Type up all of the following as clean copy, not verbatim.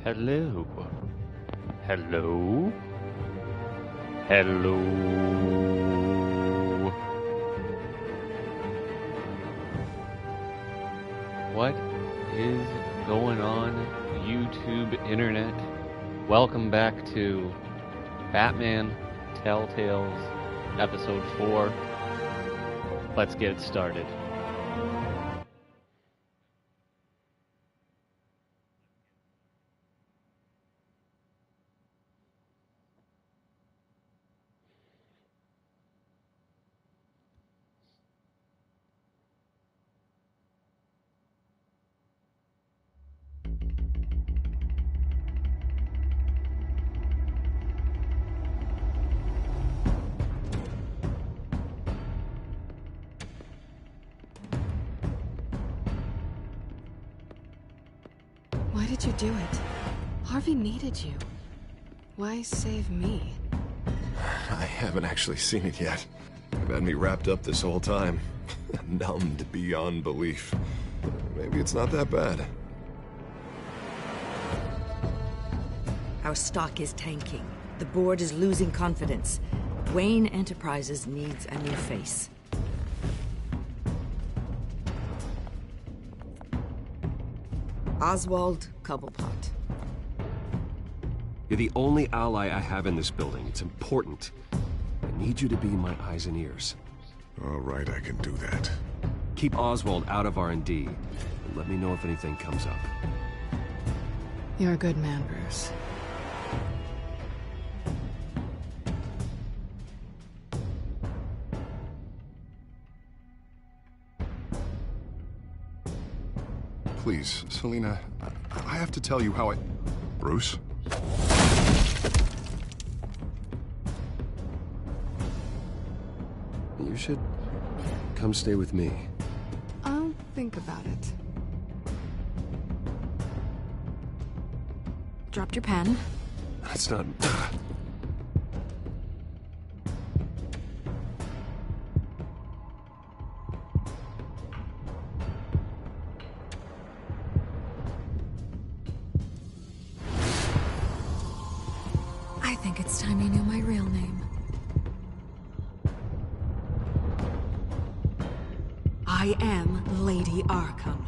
Hello. Hello. Hello. What is going on, YouTube internet? Welcome back to Batman Telltales episode 4. Let's get it started. Why did you do it? Harvey needed you. Why save me? I haven't actually seen it yet. You've had me wrapped up this whole time. Numbed beyond belief. Maybe it's not that bad. Our stock is tanking. The board is losing confidence. Wayne Enterprises needs a new face. Oswald Cobblepot. You're the only ally I have in this building. It's important. I need you to be my eyes and ears. All right, I can do that. Keep Oswald out of R&D, and let me know if anything comes up. You're a good man, Bruce. Please, Selina, I have to tell you how I... Bruce? You should come stay with me. I'll think about it. Dropped your pen. That's not... I think it's time you knew my real name. I am Lady Arkham.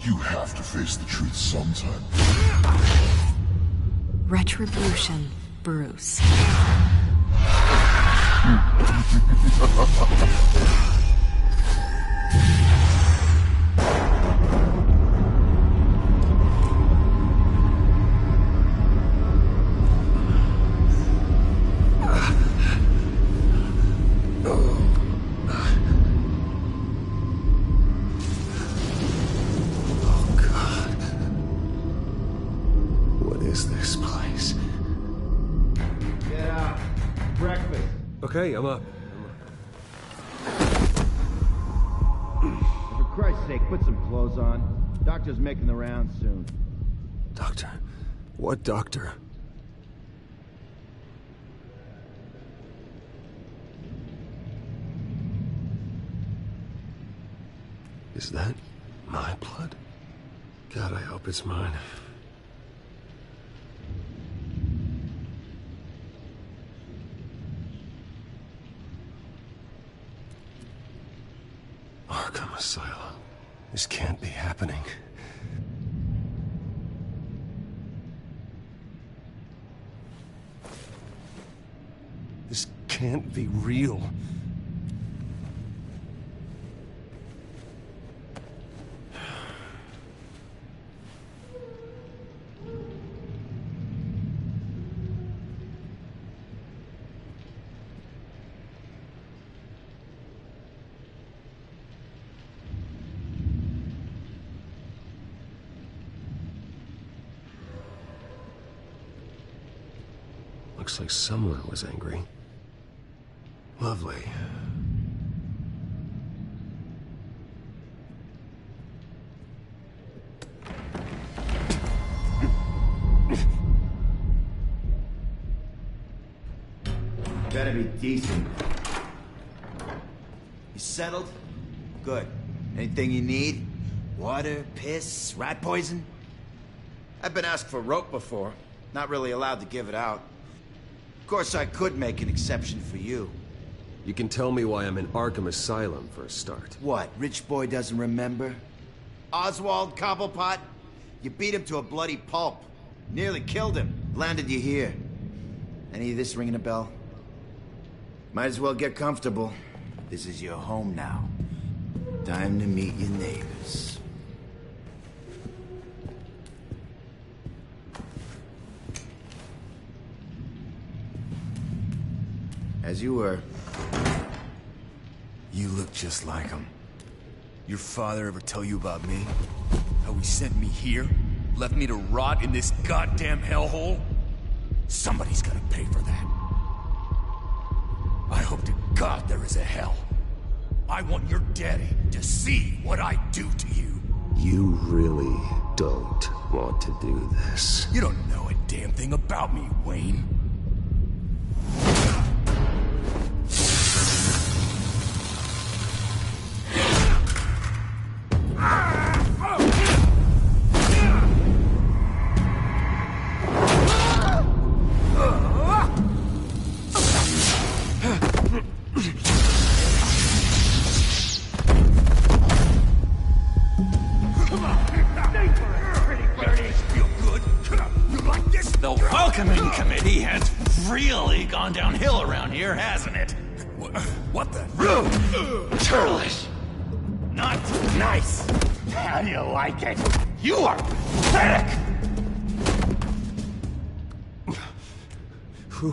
You have to face the truth sometime. Retribution, Bruce. Okay, I'm up. For Christ's sake, put some clothes on. Doctor's making the rounds soon. Doctor? What doctor? Is that my blood? God, I hope it's mine. Arkham Asylum. This can't be happening. This can't be real. Looks like someone was angry. Lovely. Better be decent. You settled? Good. Anything you need? Water, piss, rat poison? I've been asked for rope before. Not really allowed to give it out. Of course, I could make an exception for you. You can tell me why I'm in Arkham Asylum for a start. What, rich boy doesn't remember? Oswald Cobblepot? You beat him to a bloody pulp. Nearly killed him. Landed you here. Any of this ringing a bell? Might as well get comfortable. This is your home now. Time to meet your neighbors. As you were. You look just like him. Your father ever tell you about me? How he sent me here? Left me to rot in this goddamn hellhole? Somebody's gotta pay for that. I hope to God there is a hell. I want your daddy to see what I do to you. You really don't want to do this. You don't know a damn thing about me, Wayne. The welcoming committee has really gone downhill around here, hasn't it? What the? Rude! Churlish! Not nice! How do you like it? You are pathetic! Who?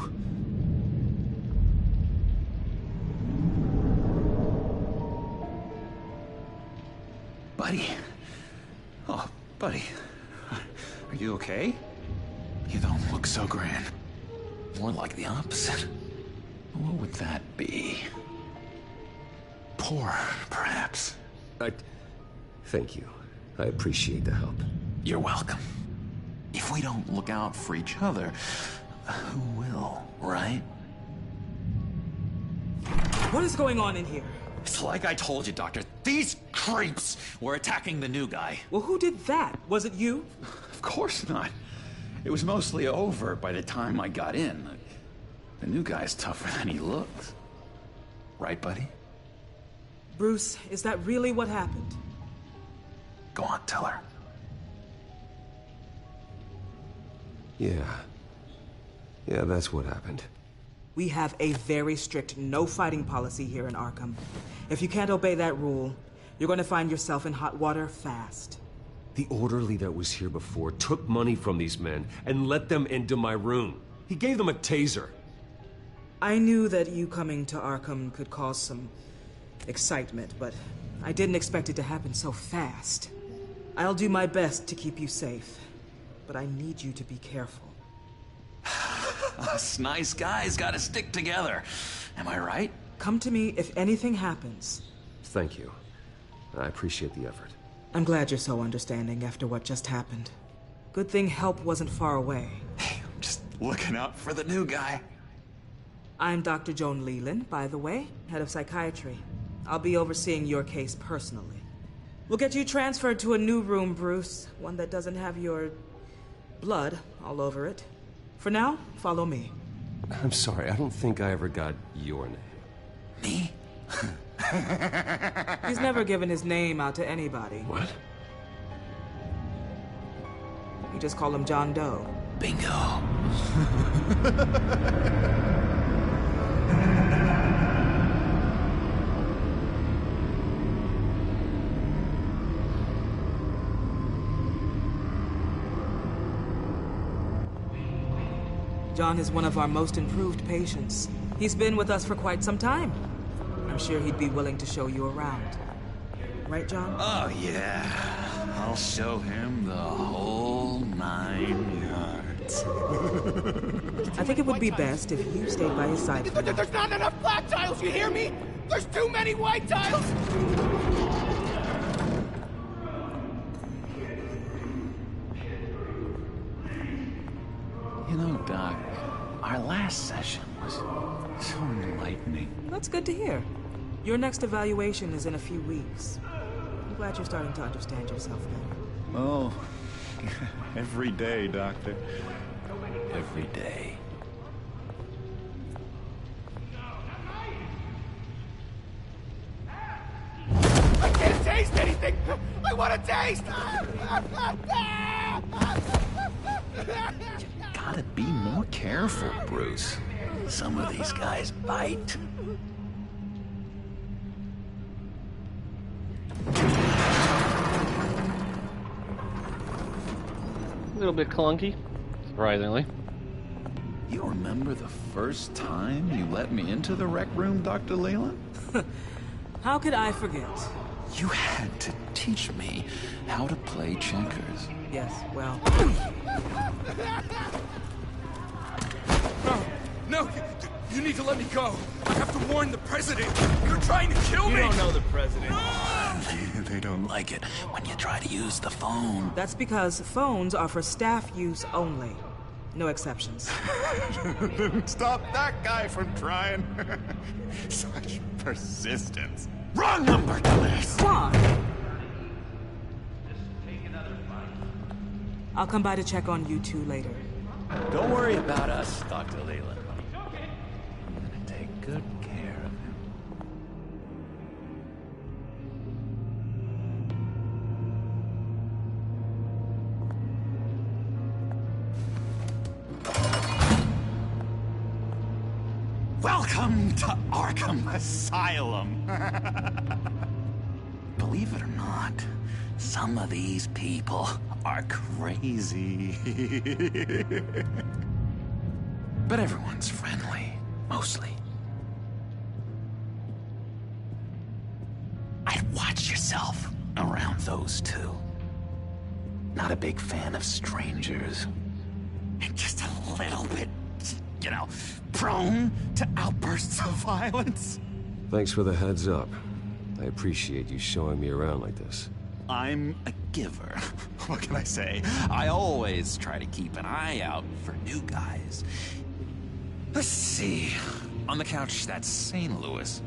Buddy. Oh, buddy. Are you okay? You don't look so grand. More like the opposite. What would that be? Poor, perhaps. Thank you. I appreciate the help. You're welcome. If we don't look out for each other, who will, right? What is going on in here? It's like I told you, Doctor. These creeps were attacking the new guy. Well, who did that? Was it you? Of course not. It was mostly over by the time I got in. The new guy's tougher than he looks. Right, buddy? Bruce, is that really what happened? Go on, tell her. Yeah, that's what happened. We have a very strict no fighting policy here in Arkham. If you can't obey that rule, you're going to find yourself in hot water fast. The orderly that was here before took money from these men and let them into my room. He gave them a taser. I knew that you coming to Arkham could cause some excitement, but I didn't expect it to happen so fast. I'll do my best to keep you safe, but I need you to be careful. Us nice guys gotta stick together. Am I right? Come to me if anything happens. Thank you. I appreciate the effort. I'm glad you're so understanding after what just happened. Good thing help wasn't far away. Hey, I'm just looking out for the new guy. I'm Dr. Joan Leland, by the way, head of psychiatry. I'll be overseeing your case personally. We'll get you transferred to a new room, Bruce. One that doesn't have your blood all over it. For now, follow me. I'm sorry, I don't think I ever got your name. Me? He's never given his name out to anybody. What? You just call him John Doe. Bingo. John is one of our most improved patients. He's been with us for quite some time. I'm sure he'd be willing to show you around. Right, John? Oh, yeah. I'll show him the whole 9 yards. I think it would be best if you stayed by his side. There's not enough black tiles, you hear me? There's too many white tiles! You know, Doc, our last session was so enlightening. That's good to hear. Your next evaluation is in a few weeks. I'm glad you're starting to understand yourself better. Oh, every day, Doctor. Every day. I can't taste anything! I want to taste! Gotta be more careful, Bruce. Some of these guys bite. A little bit clunky, surprisingly. You remember the first time you let me into the rec room, Dr. Leland? How could I forget? You had to teach me how to play checkers. Yes, well... No, you need to let me go. I have to warn the president. You're trying to kill me. You don't know the president. They don't like it when you try to use the phone. That's because phones are for staff use only. No exceptions. Stop that guy from trying. Such persistence. Wrong number, dumbass! Why? I'll come by to check on you two later. Don't worry about us, Dr. Leland. I'm gonna take good care of him. Welcome to Arkham Asylum. Believe it or not, some of these people are crazy. But everyone's friendly, mostly. I'd watch yourself around those two. Not a big fan of strangers. And just a little bit, you know, prone to outbursts of violence. Thanks for the heads up. I appreciate you showing me around like this. I'm a giver. What can I say? I always try to keep an eye out for new guys. Let's see. On the couch, that's St. Louis.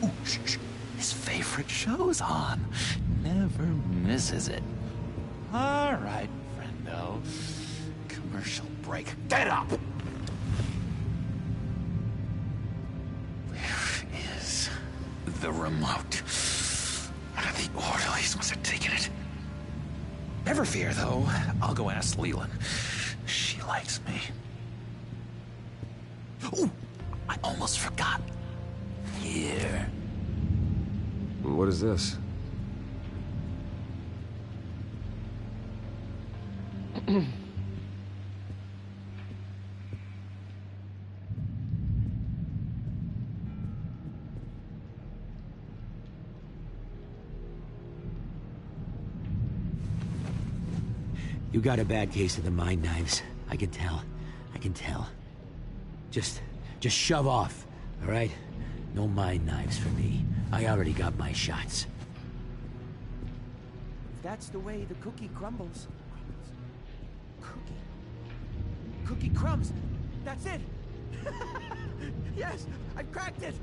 Ooh, shh. His favorite show's on. Never misses it. All right, friendo. Commercial break. Get up! Where is the remote? The orderlies must have taken it. Never fear, though. I'll go ask Leland. She likes me. Ooh, I almost forgot. Here. What is this? You got a bad case of the mind knives. I can tell. I can tell. Just shove off, all right? No mind knives for me. I already got my shots. If that's the way the cookie crumbles. Cookie crumbs. That's it. Yes, I cracked it.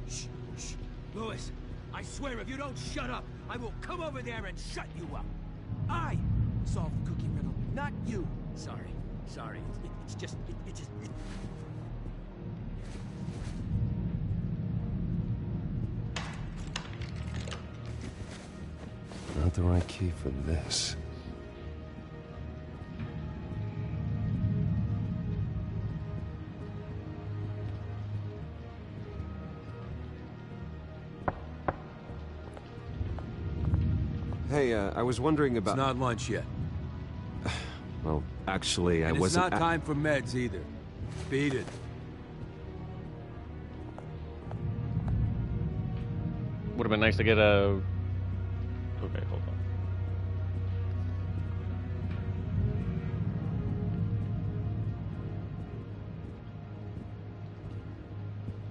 Shh, shh. Louis, I swear if you don't shut up, I will come over there and shut you up. I solved the cookie riddle, not you. Sorry. It's just... Not the right key for this. Hey, I was wondering about... It's not lunch yet. Well, actually, I And wasn't... it's not time for meds either. Beat it. Would have been nice to get a... Okay, hold on.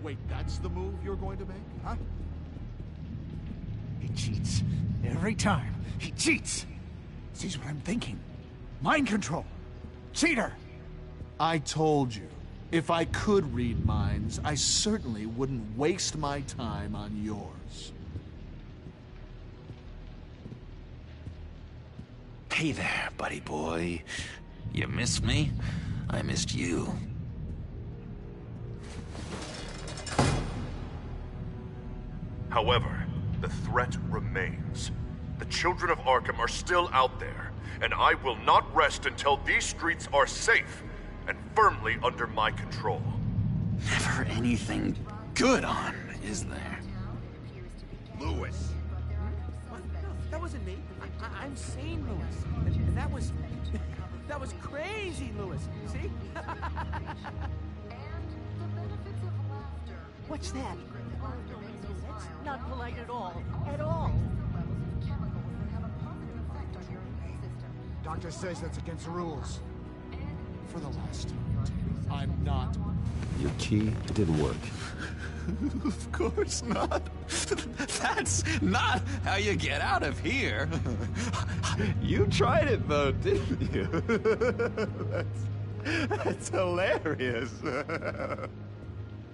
Wait, that's the move you're going to make, huh? He cheats. Every time. He cheats! Sees what I'm thinking. Mind control. Cheater! I told you, if I could read minds, I certainly wouldn't waste my time on yours. Hey there, buddy boy. You miss me? I missed you. However, the threat remains. The children of Arkham are still out there, and I will not rest until these streets are safe and firmly under my control. Never anything good on, is there? Lewis! What? No, that wasn't me. I'm sane, Lewis. And that was... that was crazy, Lewis. See? What's that? That's not polite at all. At all. Doctor says that's against the rules. For the last time, I'm not. Your key didn't work. Of course not. That's not how you get out of here. You tried it though, didn't you? That's hilarious.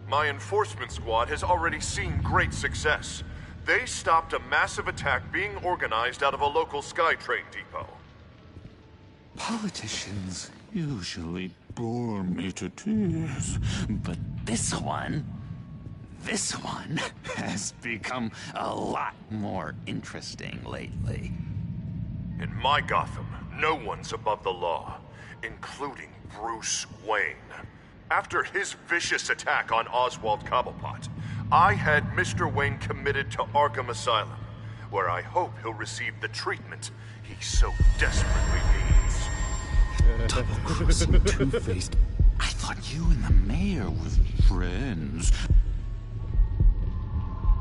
My enforcement squad has already seen great success. They stopped a massive attack being organized out of a local SkyTrain depot. Politicians usually bore me to tears, but this one has become a lot more interesting lately. In my Gotham, no one's above the law, including Bruce Wayne. After his vicious attack on Oswald Cobblepot, I had Mr. Wayne committed to Arkham Asylum, where I hope he'll receive the treatment he so desperately needs. Double-crossing, two-faced. I thought you and the mayor were friends.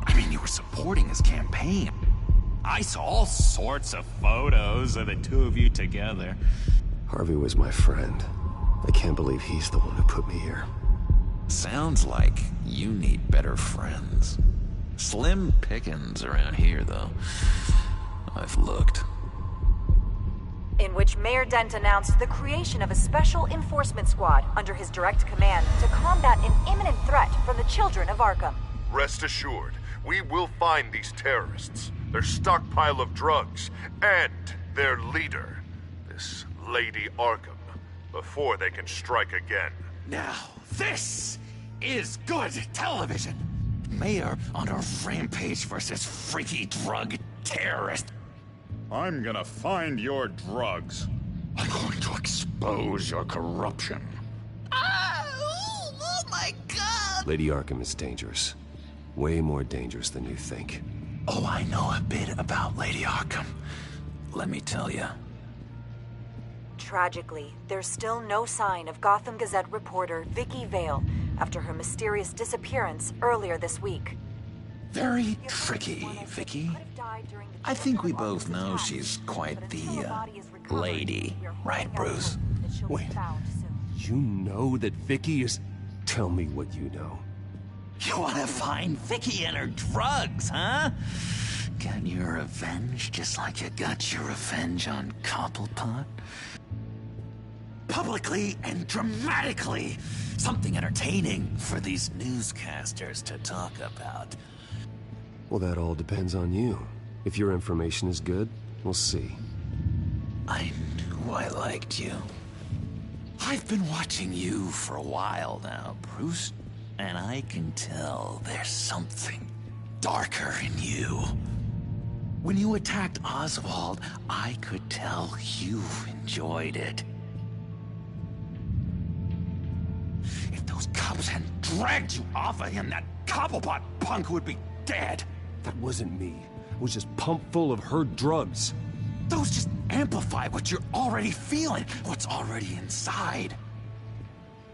I mean, you were supporting his campaign. I saw all sorts of photos of the two of you together. Harvey was my friend. I can't believe he's the one who put me here. Sounds like you need better friends. Slim pickings around here, though. I've looked. In which Mayor Dent announced the creation of a special enforcement squad under his direct command to combat an imminent threat from the children of Arkham. Rest assured, we will find these terrorists, their stockpile of drugs, and their leader, this Lady Arkham, before they can strike again. Now, this is good television. Mayor on a rampage versus freaky drug terrorist. I'm gonna find your drugs. I'm going to expose your corruption. Oh my God! Lady Arkham is dangerous. Way more dangerous than you think. Oh, I know a bit about Lady Arkham. Let me tell you. Tragically, there's still no sign of Gotham Gazette reporter Vicky Vale after her mysterious disappearance earlier this week. Very tricky, Vicky. I think we both know she's quite the, lady, right, Bruce? Wait, you know that Vicky is... Tell me what you know. You want to find Vicky and her drugs, huh? Get your revenge just like you got your revenge on Cobblepot? Publicly and dramatically. Something entertaining for these newscasters to talk about. Well, that all depends on you. If your information is good, we'll see. I knew I liked you. I've been watching you for a while now, Bruce, and I can tell there's something darker in you. When you attacked Oswald, I could tell you enjoyed it. If those cops hadn't dragged you off of him, that Cobblepot punk would be dead. That wasn't me. It was just pumped full of her drugs. Those just amplify what you're already feeling, what's already inside.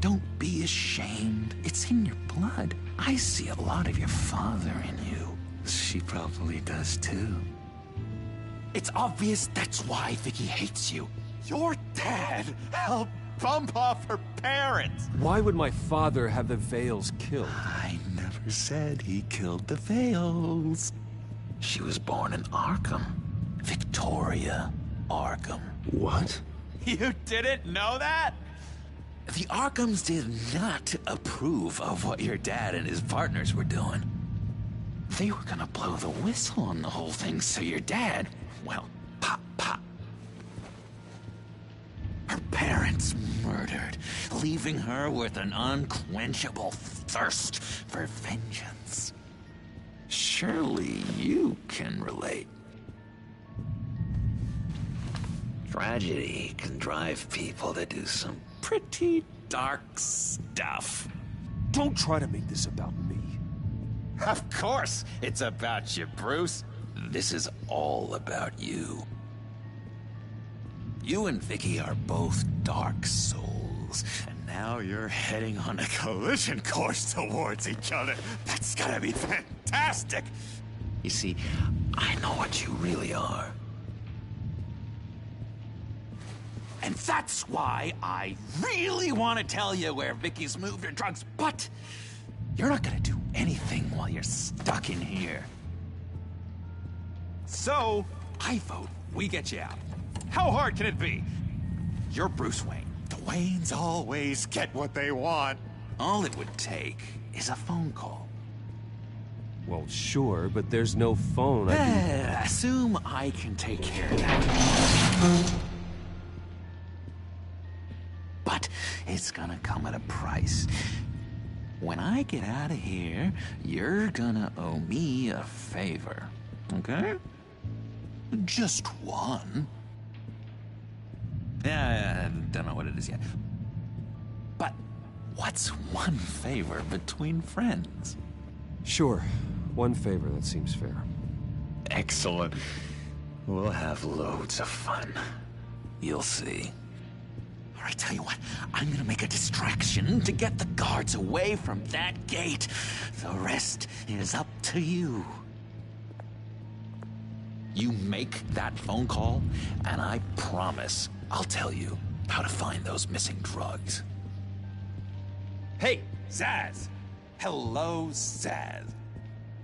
Don't be ashamed. It's in your blood. I see a lot of your father in you. She probably does too. It's obvious that's why Vicky hates you. Your dad helped bump off her parents. Why would my father have the Vales killed? I never said he killed the Vales. She was born in Arkham. Victoria Arkham. What? You didn't know that? The Arkhams did not approve of what your dad and his partners were doing. They were gonna blow the whistle on the whole thing, so your dad, well, pop, pop. Her parents murdered, leaving her with an unquenchable thirst for vengeance. Surely you can relate. Tragedy can drive people to do some pretty dark stuff. Don't try to make this about me. Of course it's about you, Bruce. This is all about you. You and Vicky are both dark souls, and now you're heading on a collision course towards each other. That's gonna be fantastic! You see, I know what you really are. And that's why I really want to tell you where Vicky's moved her drugs, but you're not gonna do anything while you're stuck in here. So, I vote we get you out. How hard can it be? You're Bruce Wayne. The Waynes always get what they want. All it would take is a phone call. Well, sure, but there's no phone. Assume I can take care of that. But it's gonna come at a price. When I get out of here, you're gonna owe me a favor, okay? Just one. Yeah, I don't know what it is yet. But what's one favor between friends? Sure. One favor, that seems fair. Excellent. We'll have loads of fun. You'll see. All right, tell you what, I'm gonna make a distraction to get the guards away from that gate. The rest is up to you. You make that phone call, and I promise I'll tell you how to find those missing drugs. Hey, Zaz! Hello, Zaz.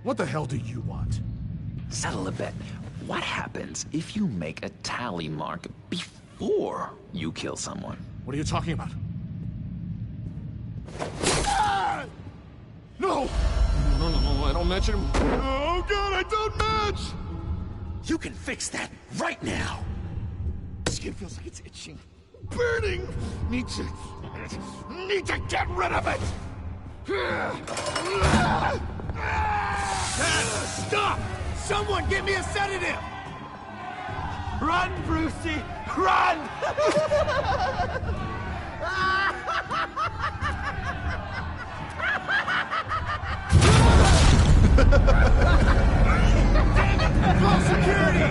What the hell do you want? Settle a bet. What happens if you make a tally mark before you kill someone? What are you talking about? Ah! No! No, I don't match him. Oh god, I don't match! You can fix that right now! Skin feels like it's itching. Burning! Need to get rid of it! Stop! Someone get me a sedative! Run, Brucey! Run! Damn it! Call security!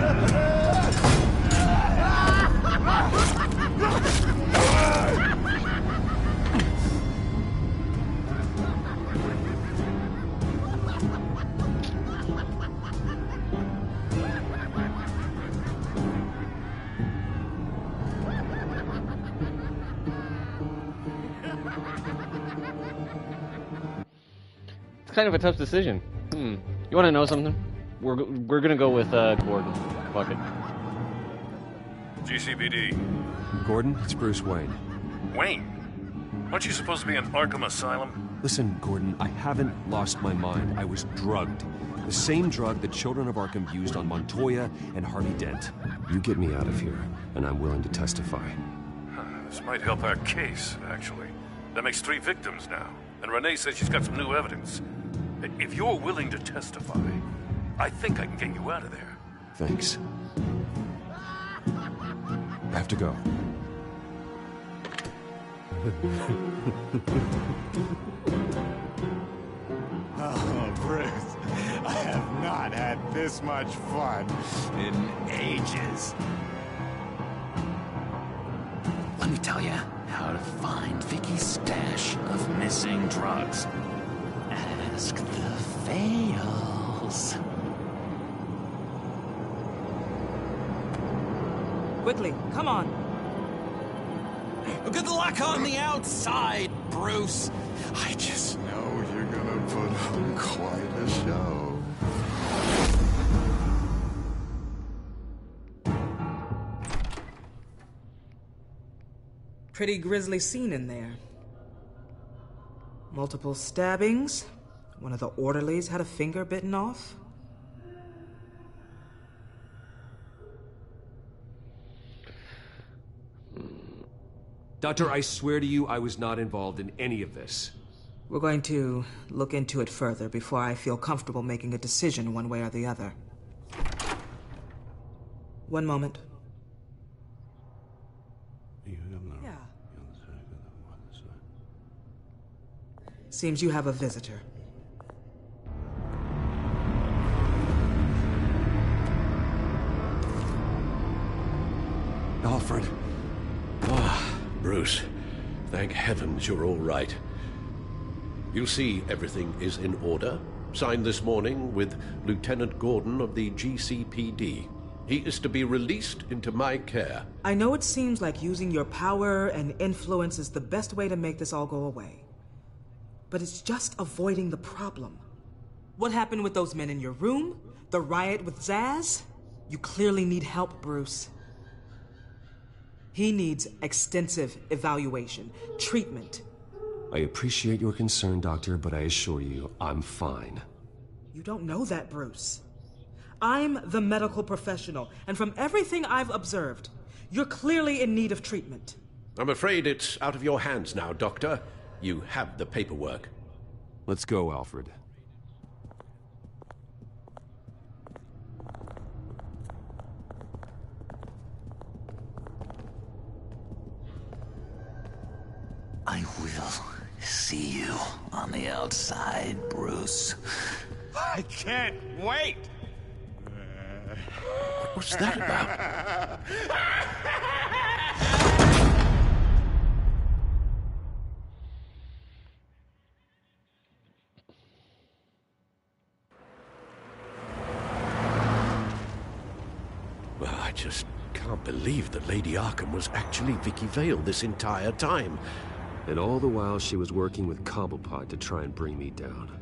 It's kind of a tough decision. You want to know something? We're gonna go with Gordon. Fuck it. GCPD. Gordon, it's Bruce Wayne. Wayne? Aren't you supposed to be in Arkham Asylum? Listen, Gordon, I haven't lost my mind. I was drugged. The same drug the children of Arkham used on Montoya and Harvey Dent. You get me out of here, and I'm willing to testify. This might help our case, actually. That makes 3 victims now. And Renee says she's got some new evidence. If you're willing to testify, I think I can get you out of there. Thanks. I have to go. Oh, Bruce, I have not had this much fun in ages. Let me tell you how to find Vicky's stash of missing drugs. Ask the Vales. Quickly, come on. Good luck on the outside, Bruce. I just know you're gonna put on quite a show. Pretty grisly scene in there. Multiple stabbings. One of the orderlies had a finger bitten off. Doctor, I swear to you, I was not involved in any of this. We're going to look into it further before I feel comfortable making a decision one way or the other. One moment. Yeah. Seems you have a visitor. Alfred. Ah, Bruce. Thank heavens you're all right. You'll see everything is in order. Signed this morning with Lieutenant Gordon of the GCPD. He is to be released into my care. I know it seems like using your power and influence is the best way to make this all go away. But it's just avoiding the problem. What happened with those men in your room? The riot with Zaz? You clearly need help, Bruce. He needs extensive evaluation, treatment. I appreciate your concern, Doctor, but I assure you, I'm fine. You don't know that, Bruce. I'm the medical professional, and from everything I've observed, you're clearly in need of treatment. I'm afraid it's out of your hands now, Doctor. You have the paperwork. Let's go, Alfred. I will see you on the outside, Bruce. I can't wait! What's that about? Well, I just can't believe that Lady Arkham was actually Vicky Vale this entire time. And all the while she was working with Cobblepot to try and bring me down.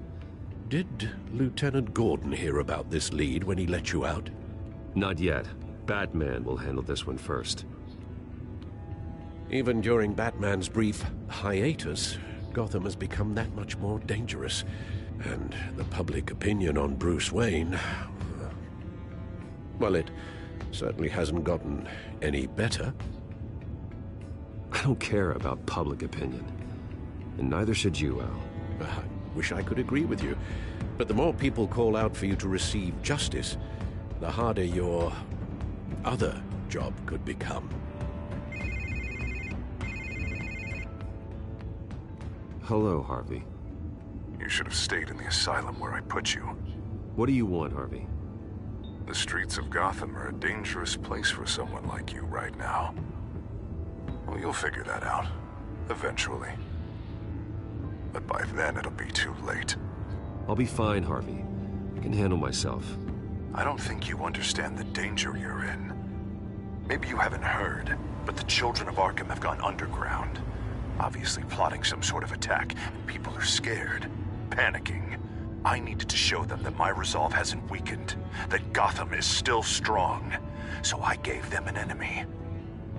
Did Lieutenant Gordon hear about this lead when he let you out? Not yet. Batman will handle this one first. Even during Batman's brief hiatus, Gotham has become that much more dangerous. And the public opinion on Bruce Wayne... well, it certainly hasn't gotten any better. I don't care about public opinion. And neither should you, Al. I wish I could agree with you. But the more people call out for you to receive justice, the harder your other job could become. Hello, Harvey. You should have stayed in the asylum where I put you. What do you want, Harvey? The streets of Gotham are a dangerous place for someone like you right now. Well, you'll figure that out. Eventually. But by then, it'll be too late. I'll be fine, Harvey. I can handle myself. I don't think you understand the danger you're in. Maybe you haven't heard, but the children of Arkham have gone underground. Obviously plotting some sort of attack, and people are scared, panicking. I needed to show them that my resolve hasn't weakened, that Gotham is still strong. So I gave them an enemy.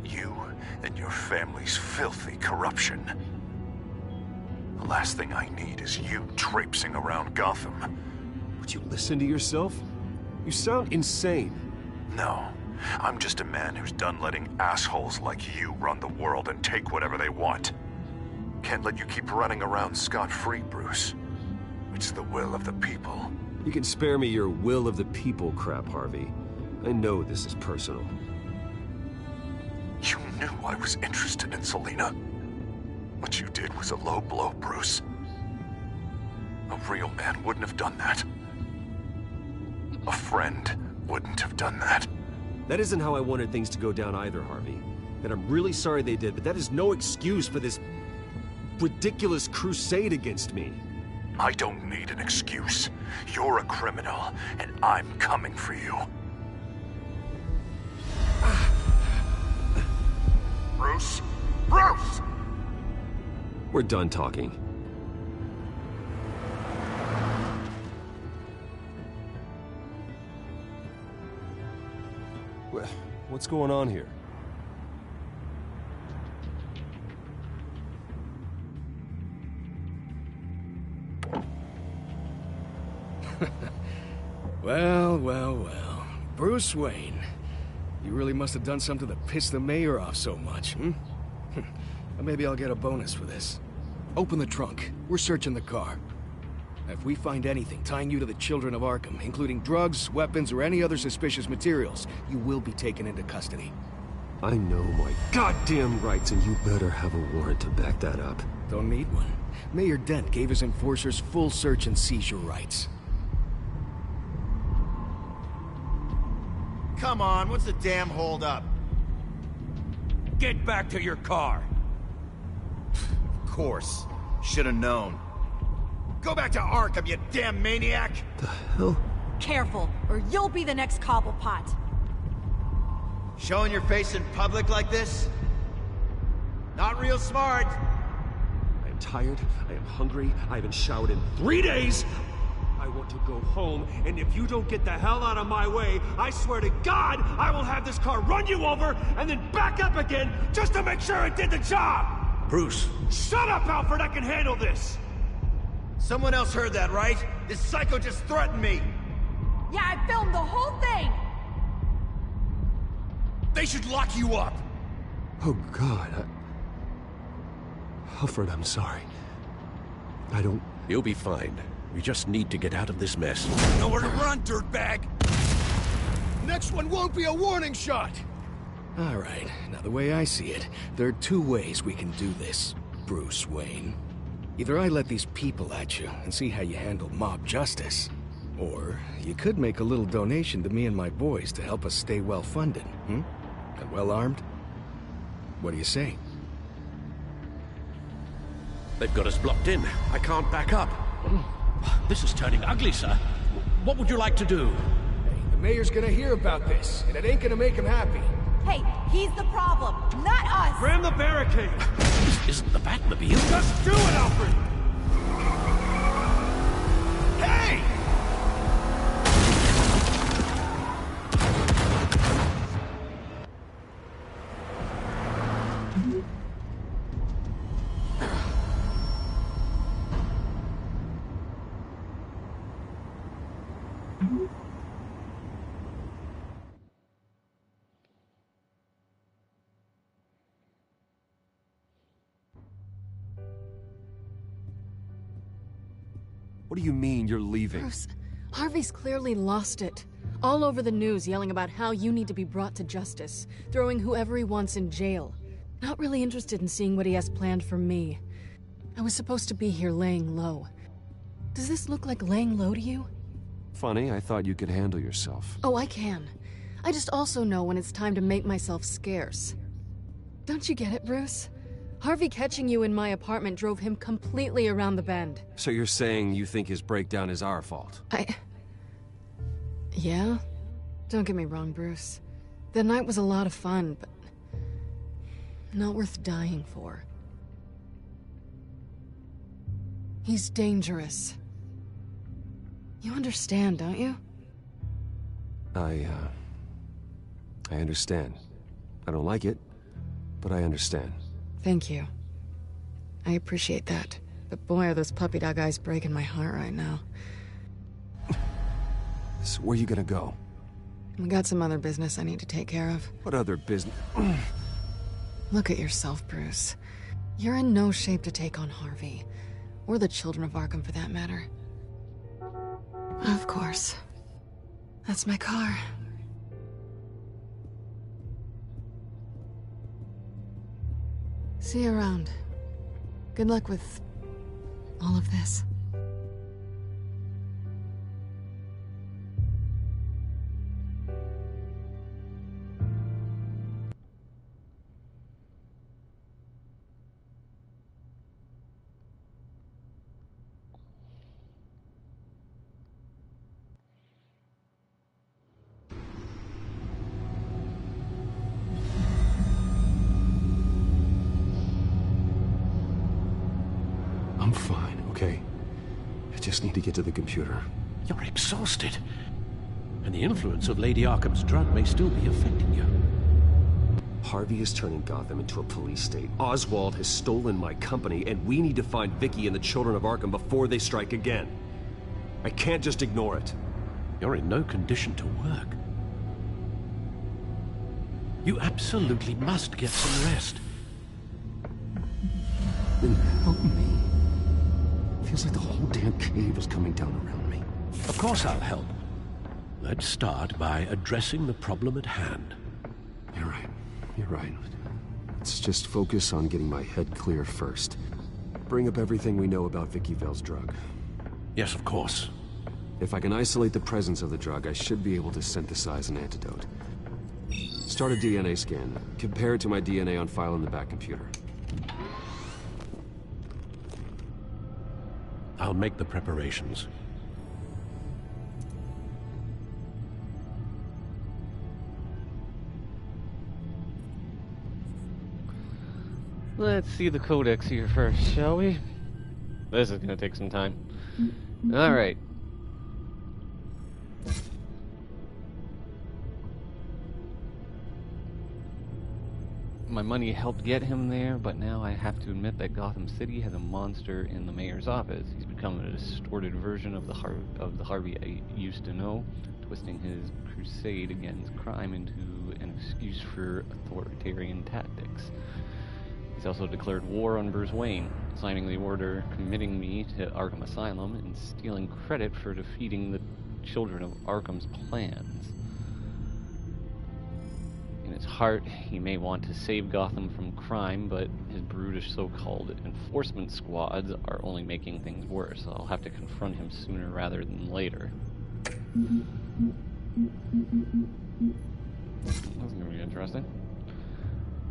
You and your family's filthy corruption. The last thing I need is you traipsing around Gotham. Would you listen to yourself? You sound insane. No, I'm just a man who's done letting assholes like you run the world and take whatever they want. Can't let you keep running around scot-free, Bruce. It's the will of the people. You can spare me your will of the people crap, Harvey. I know this is personal. You knew I was interested in Selina. What you did was a low blow, Bruce. A real man wouldn't have done that. A friend wouldn't have done that. That isn't how I wanted things to go down either, Harvey. And I'm really sorry they did, but that is no excuse for this ridiculous crusade against me. I don't need an excuse. You're a criminal, and I'm coming for you. Bruce, Bruce! We're done talking. What's going on here? Well, well, well. Bruce Wayne. You really must have done something to piss the mayor off so much, hmm? Maybe I'll get a bonus for this. Open the trunk. We're searching the car. If we find anything tying you to the children of Arkham, including drugs, weapons, or any other suspicious materials, you will be taken into custody. I know my goddamn rights, and you better have a warrant to back that up. Don't need one. Mayor Dent gave his enforcers full search and seizure rights. Come on, what's the damn holdup? Get back to your car. Of course. Should have known. Go back to Arkham, you damn maniac! The hell? Careful, or you'll be the next Cobblepot. Showing your face in public like this? Not real smart. I am tired, I am hungry, I haven't showered in 3 days! I want to go home, and if you don't get the hell out of my way, I swear to God, I will have this car run you over, and then back up again, just to make sure it did the job! Bruce! Shut up, Alfred, I can handle this! Someone else heard that, right? This psycho just threatened me! Yeah, I filmed the whole thing! They should lock you up! Oh, God, Alfred, I'm sorry. I don't... You'll be fine. We just need to get out of this mess. Nowhere to run, dirtbag! Next one won't be a warning shot! All right, now the way I see it, there are two ways we can do this, Bruce Wayne. Either I let these people at you and see how you handle mob justice, or you could make a little donation to me and my boys to help us stay well-funded, And well-armed? What do you say? They've got us blocked in. I can't back up. This is turning ugly, sir. What would you like to do? Hey, the mayor's gonna hear about this, and it ain't gonna make him happy. Hey, he's the problem, not us! Ram the barricade! This isn't the Batmobile. Just do it, Alfred! Hey! What do you mean you're leaving? Bruce, Harvey's clearly lost it. All over the news yelling about how you need to be brought to justice, throwing whoever he wants in jail. Not really interested in seeing what he has planned for me. I was supposed to be here laying low. Does this look like laying low to you? Funny, I thought you could handle yourself. Oh, I can. I just also know when it's time to make myself scarce. Don't you get it, Bruce? Harvey catching you in my apartment drove him completely around the bend. So you're saying you think his breakdown is our fault? Yeah? Don't get me wrong, Bruce. The night was a lot of fun, but not worth dying for. He's dangerous. You understand, don't you? I understand. I don't like it, but I understand. Thank you. I appreciate that. But boy, are those puppy dog eyes breaking my heart right now. So where are you gonna go? We got some other business I need to take care of. What other business? Look at yourself, Bruce. You're in no shape to take on Harvey. Or the children of Arkham, for that matter. Of course. That's my car. See you around. Good luck with all of this. just need to get to the computer. You're exhausted. And the influence of Lady Arkham's drug may still be affecting you. Harvey is turning Gotham into a police state. Oswald has stolen my company, and we need to find Vicky and the children of Arkham before they strike again. I can't just ignore it. You're in no condition to work. You absolutely must get some rest. Then help me. Feels like the whole damn cave is coming down around me. Of course I'll help. Let's start by addressing the problem at hand. You're right. You're right. Let's just focus on getting my head clear first. Bring up everything we know about Vicky Vale's drug. Yes, of course. If I can isolate the presence of the drug, I should be able to synthesize an antidote. Start a DNA scan. Compare it to my DNA on file in the back computer. I'll make the preparations. Let's see the codex here first, shall we? This is gonna take some time. Alright. My money helped get him there, but now I have to admit that Gotham City has a monster in the mayor's office. He's become a distorted version of the Harvey I used to know, twisting his crusade against crime into an excuse for authoritarian tactics. He's also declared war on Bruce Wayne, signing the order committing me to Arkham Asylum and stealing credit for defeating the children of Arkham's plans. In his heart, he may want to save Gotham from crime, but his brutish so-called enforcement squads are only making things worse. I'll have to confront him sooner rather than later. That's gonna be interesting.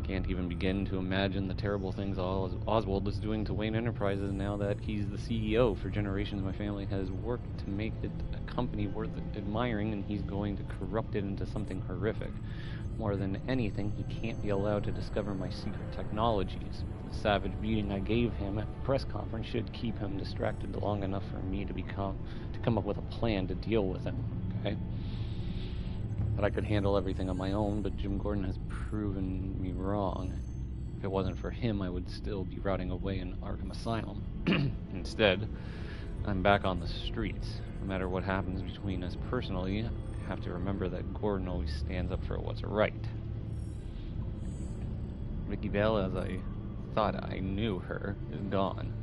Can't even begin to imagine the terrible things Oswald is doing to Wayne Enterprises now that he's the CEO. For generations, my family has worked to make it a company worth admiring, and he's going to corrupt it into something horrific. More than anything, he can't be allowed to discover my secret technologies. The savage beating I gave him at the press conference should keep him distracted long enough for me to come up with a plan to deal with him, okay? But I could handle everything on my own, but Jim Gordon has proven me wrong. If it wasn't for him, I would still be rotting away in Arkham Asylum. Instead, I'm back on the streets. No matter what happens between us personally, I have to remember that Gordon always stands up for what's right. Vicky Vale, as I thought I knew her, is gone.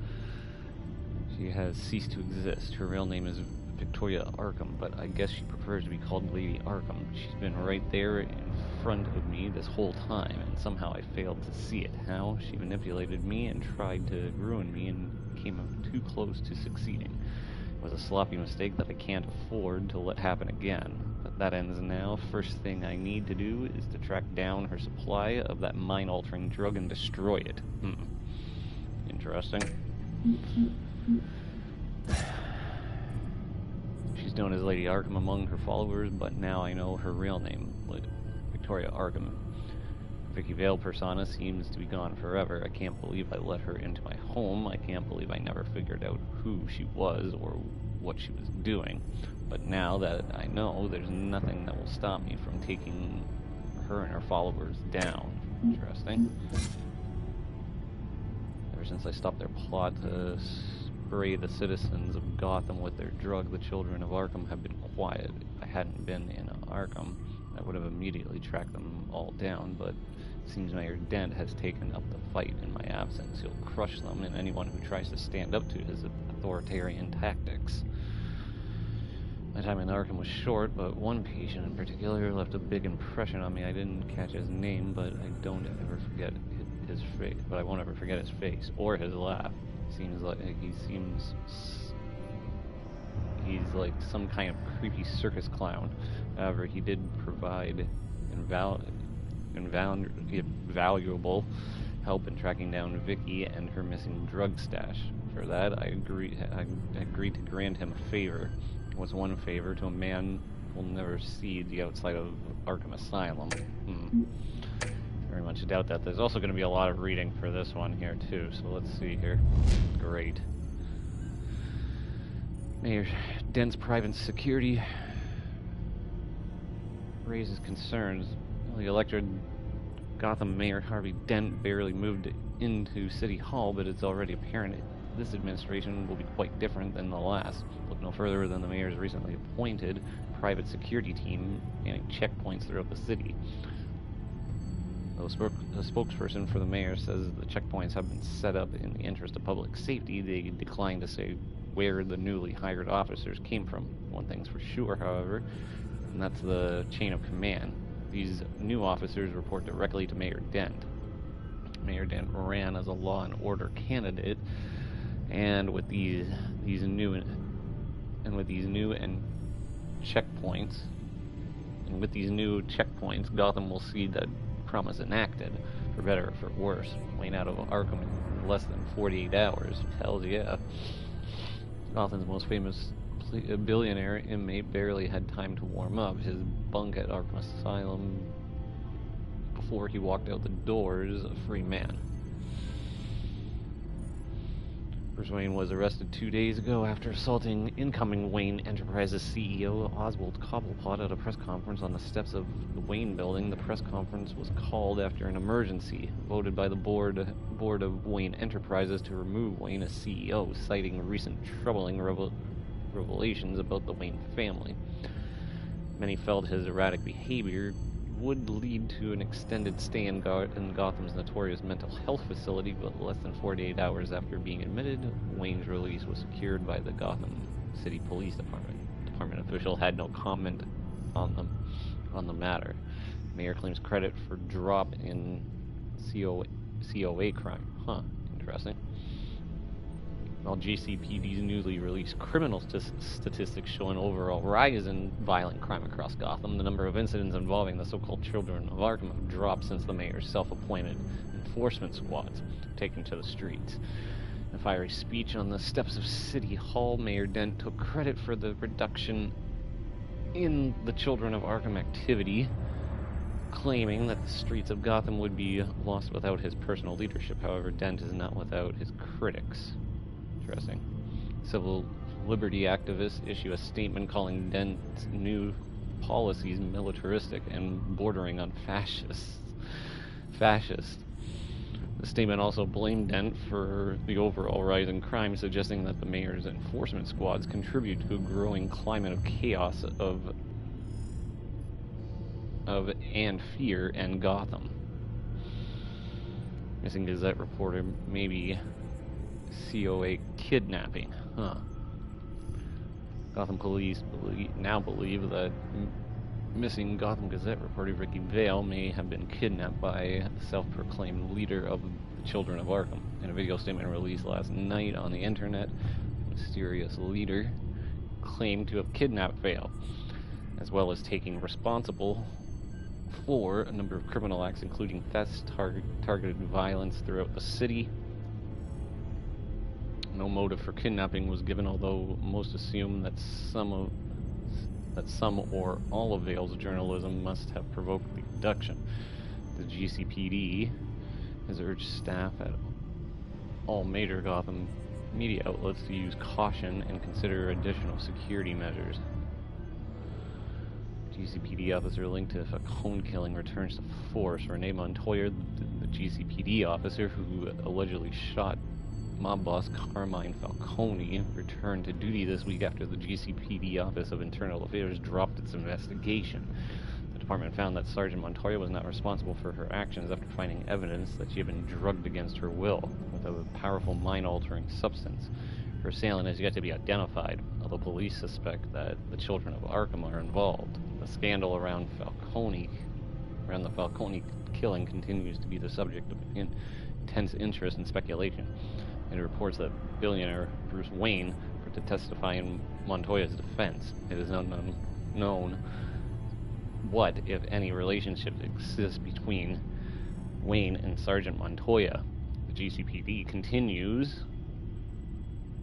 She has ceased to exist. Her real name is Victoria Arkham, but I guess she prefers to be called Lady Arkham. She's been right there in front of me this whole time, and somehow I failed to see it. How? She manipulated me and tried to ruin me and came too close to succeeding. It was a sloppy mistake that I can't afford to let happen again. But that ends now. First thing I need to do is to track down her supply of that mind-altering drug and destroy it. Interesting. She's known as Lady Arkham among her followers, but now I know her real name, Victoria Arkham. Vicky Vale persona seems to be gone forever. I can't believe I let her into my home. I can't believe I never figured out who she was or what she was doing. But now that I know, there's nothing that will stop me from taking her and her followers down. Interesting. Ever since I stopped their plot to spray the citizens of Gotham with their drug, the children of Arkham have been quiet. If I hadn't been in Arkham, I would have immediately tracked them all down, but it seems Mayor Dent has taken up the fight in my absence. He'll crush them and anyone who tries to stand up to his authoritarian tactics. My time in Arkham was short, but one patient in particular left a big impression on me. I didn't catch his name, but I don't ever forget his face. But I won't ever forget his face or his laugh. Seems like he's like some kind of creepy circus clown. However, he did provide invaluable help in tracking down Vicky and her missing drug stash. For that, I agreed to grant him a favor. It was one favor to a man who will never see the outside of Arkham Asylum. Very much doubt that. There's also going to be a lot of reading for this one here too, so let's see here. Great. Mayor Dent's private security raises concerns. The elected Gotham Mayor Harvey Dent barely moved into City Hall, but it's already apparent this administration will be quite different than the last. Look no further than the mayor's recently appointed private security team manning checkpoints throughout the city. Though a spokesperson for the mayor says the checkpoints have been set up in the interest of public safety, they declined to say where the newly hired officers came from. One thing's for sure, however, and that's the chain of command. These new officers report directly to Mayor Dent. Mayor Dent ran as a law and order candidate, and with these new checkpoints, Gotham will see that promise enacted, for better or for worse. Wayne out of Arkham in less than 48 hours. Hells yeah. Gotham's most famous billionaire inmate barely had time to warm up his bunk at Arkham Asylum before he walked out the doors a free man. Bruce Wayne was arrested 2 days ago after assaulting incoming Wayne Enterprises CEO Oswald Cobblepot at a press conference on the steps of the Wayne building. The press conference was called after an emergency voted by the board of Wayne Enterprises to remove Wayne as CEO, citing recent troubling revelations about the Wayne family. Many felt his erratic behavior would lead to an extended stay in Gotham's notorious mental health facility, but less than 48 hours after being admitted, Wayne's release was secured by the Gotham City Police Department. Department official had no comment on the matter. Mayor claims credit for drop in COA crime. Huh, interesting. While GCPD's newly released criminal statistics show an overall rise in violent crime across Gotham, the number of incidents involving the so-called Children of Arkham have dropped since the mayor's self-appointed enforcement squads were taken to the streets. In a fiery speech on the steps of City Hall, Mayor Dent took credit for the reduction in the Children of Arkham activity, claiming that the streets of Gotham would be lost without his personal leadership. However, Dent is not without his critics. Interesting. Civil liberty activists issue a statement calling Dent's new policies militaristic and bordering on fascist. The statement also blamed Dent for the overall rise in crime, suggesting that the mayor's enforcement squads contribute to a growing climate of chaos and fear in Gotham. Missing Gazette reporter maybe COA kidnapping. Huh. Gotham police now believe that missing Gotham Gazette reporter Ricky Vale may have been kidnapped by the self-proclaimed leader of the Children of Arkham. In a video statement released last night on the internet, the mysterious leader claimed to have kidnapped Vale, as well as taking responsible for a number of criminal acts, including thefts, targeted violence throughout the city. No motive for kidnapping was given, although most assume that some or all of Vale's journalism must have provoked the abduction. The GCPD has urged staff at all major Gotham media outlets to use caution and consider additional security measures. GCPD officer linked to the Falcone killing returns to force. Renee Montoya, the GCPD officer who allegedly shot mob boss Carmine Falcone, returned to duty this week after the GCPD Office of Internal Affairs dropped its investigation. The department found that Sergeant Montoya was not responsible for her actions after finding evidence that she had been drugged against her will with a powerful mind-altering substance. Her assailant is yet to be identified, although police suspect that the Children of Arkham are involved. The scandal around the Falcone killing continues to be the subject of intense interest and speculation. It reports that billionaire Bruce Wayne were to testify in Montoya's defense. It is unknown what, if any, relationship exists between Wayne and Sergeant Montoya. The GCPD continues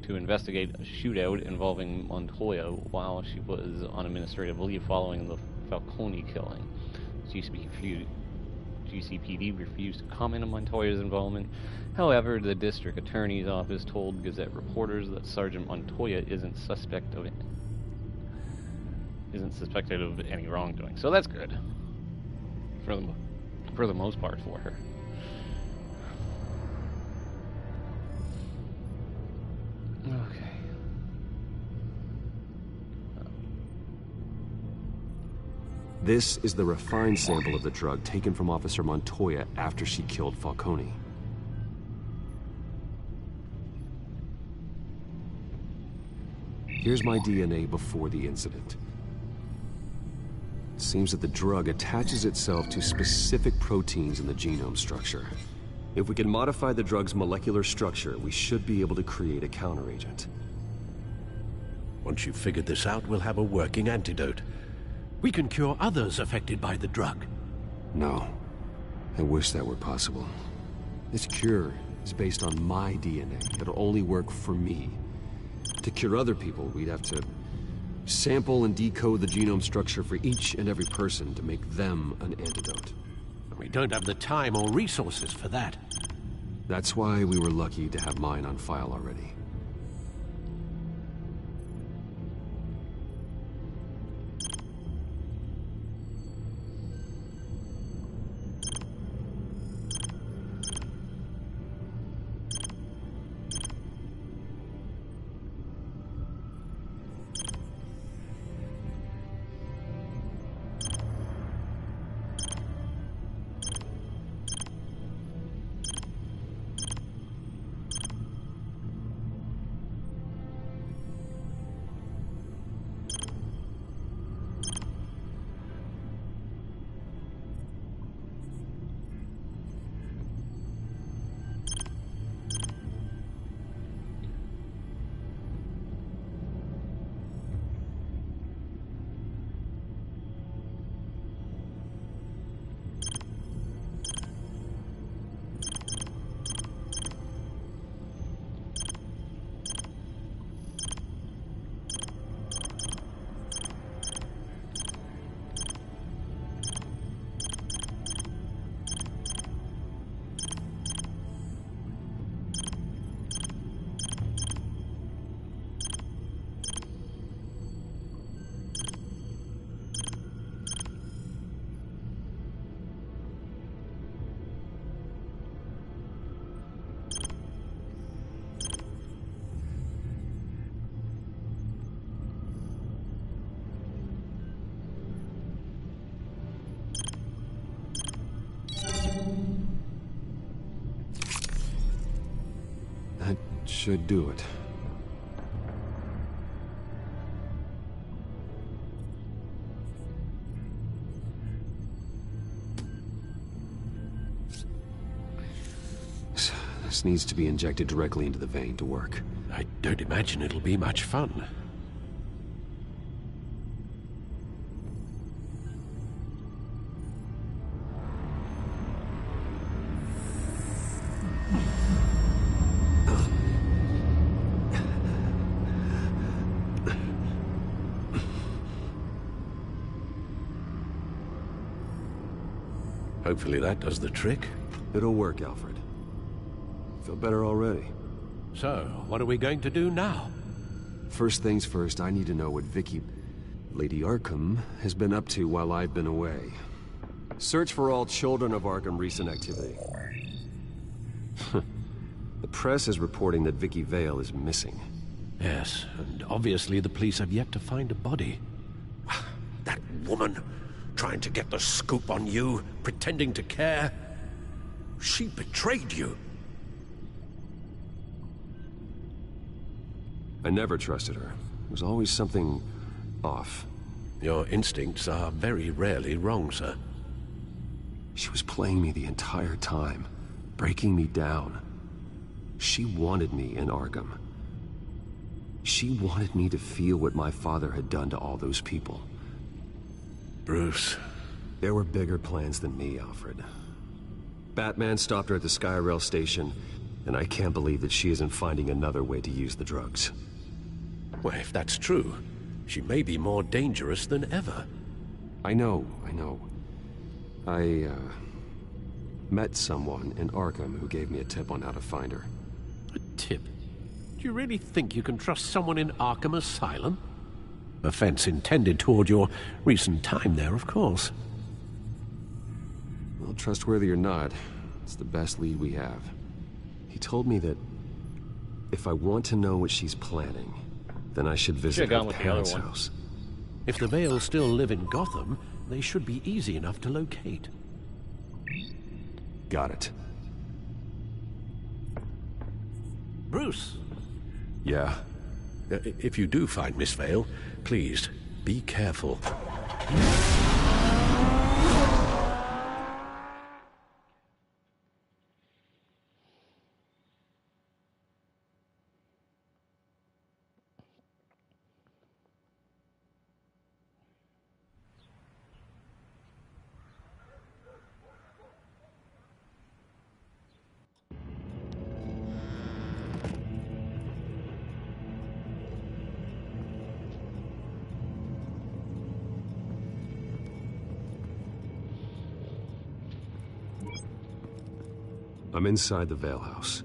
to investigate a shootout involving Montoya while she was on administrative leave following the Falcone killing. GCPD refused to comment on Montoya's involvement. However, the district attorney's office told Gazette reporters that Sergeant Montoya isn't suspected of any wrongdoing. So that's good, for the most part, for her. Okay. This is the refined sample of the drug taken from Officer Montoya after she killed Falcone. Here's my DNA before the incident. It seems that the drug attaches itself to specific proteins in the genome structure. If we can modify the drug's molecular structure, we should be able to create a counteragent. Once you've figured this out, we'll have a working antidote. We can cure others affected by the drug. No. I wish that were possible. This cure is based on my DNA. It'll only work for me. To cure other people, we'd have to sample and decode the genome structure for each and every person to make them an antidote. We don't have the time or resources for that. That's why we were lucky to have mine on file already. That should do it. This needs to be injected directly into the vein to work. I don't imagine it'll be much fun. Hopefully that does the trick. It'll work, Alfred. Feel better already. So, what are we going to do now? First things first, I need to know what Lady Arkham, has been up to while I've been away. Search for all children of Arkham recent activity. The press is reporting that Vicky Vale is missing. Yes, and obviously the police have yet to find a body. That woman, trying to get the scoop on you, pretending to care. She betrayed you. I never trusted her. There was always something off. Your instincts are very rarely wrong, sir. She was playing me the entire time, breaking me down. She wanted me in Arkham. She wanted me to feel what my father had done to all those people. Bruce. There were bigger plans than me, Alfred. Batman stopped her at the Skyrail station, and I can't believe that she isn't finding another way to use the drugs. Well, if that's true, she may be more dangerous than ever. I know. met someone in Arkham who gave me a tip on how to find her. A tip? Do you really think you can trust someone in Arkham Asylum? Offense intended toward your recent time there, of course. Well, trustworthy or not, it's the best lead we have. He told me that if I want to know what she's planning, then I should visit her parents' house. If the Vale still live in Gotham, they should be easy enough to locate. Got it. Bruce? Yeah? If you do find Miss Vale, please, be careful. I'm inside the Vale House.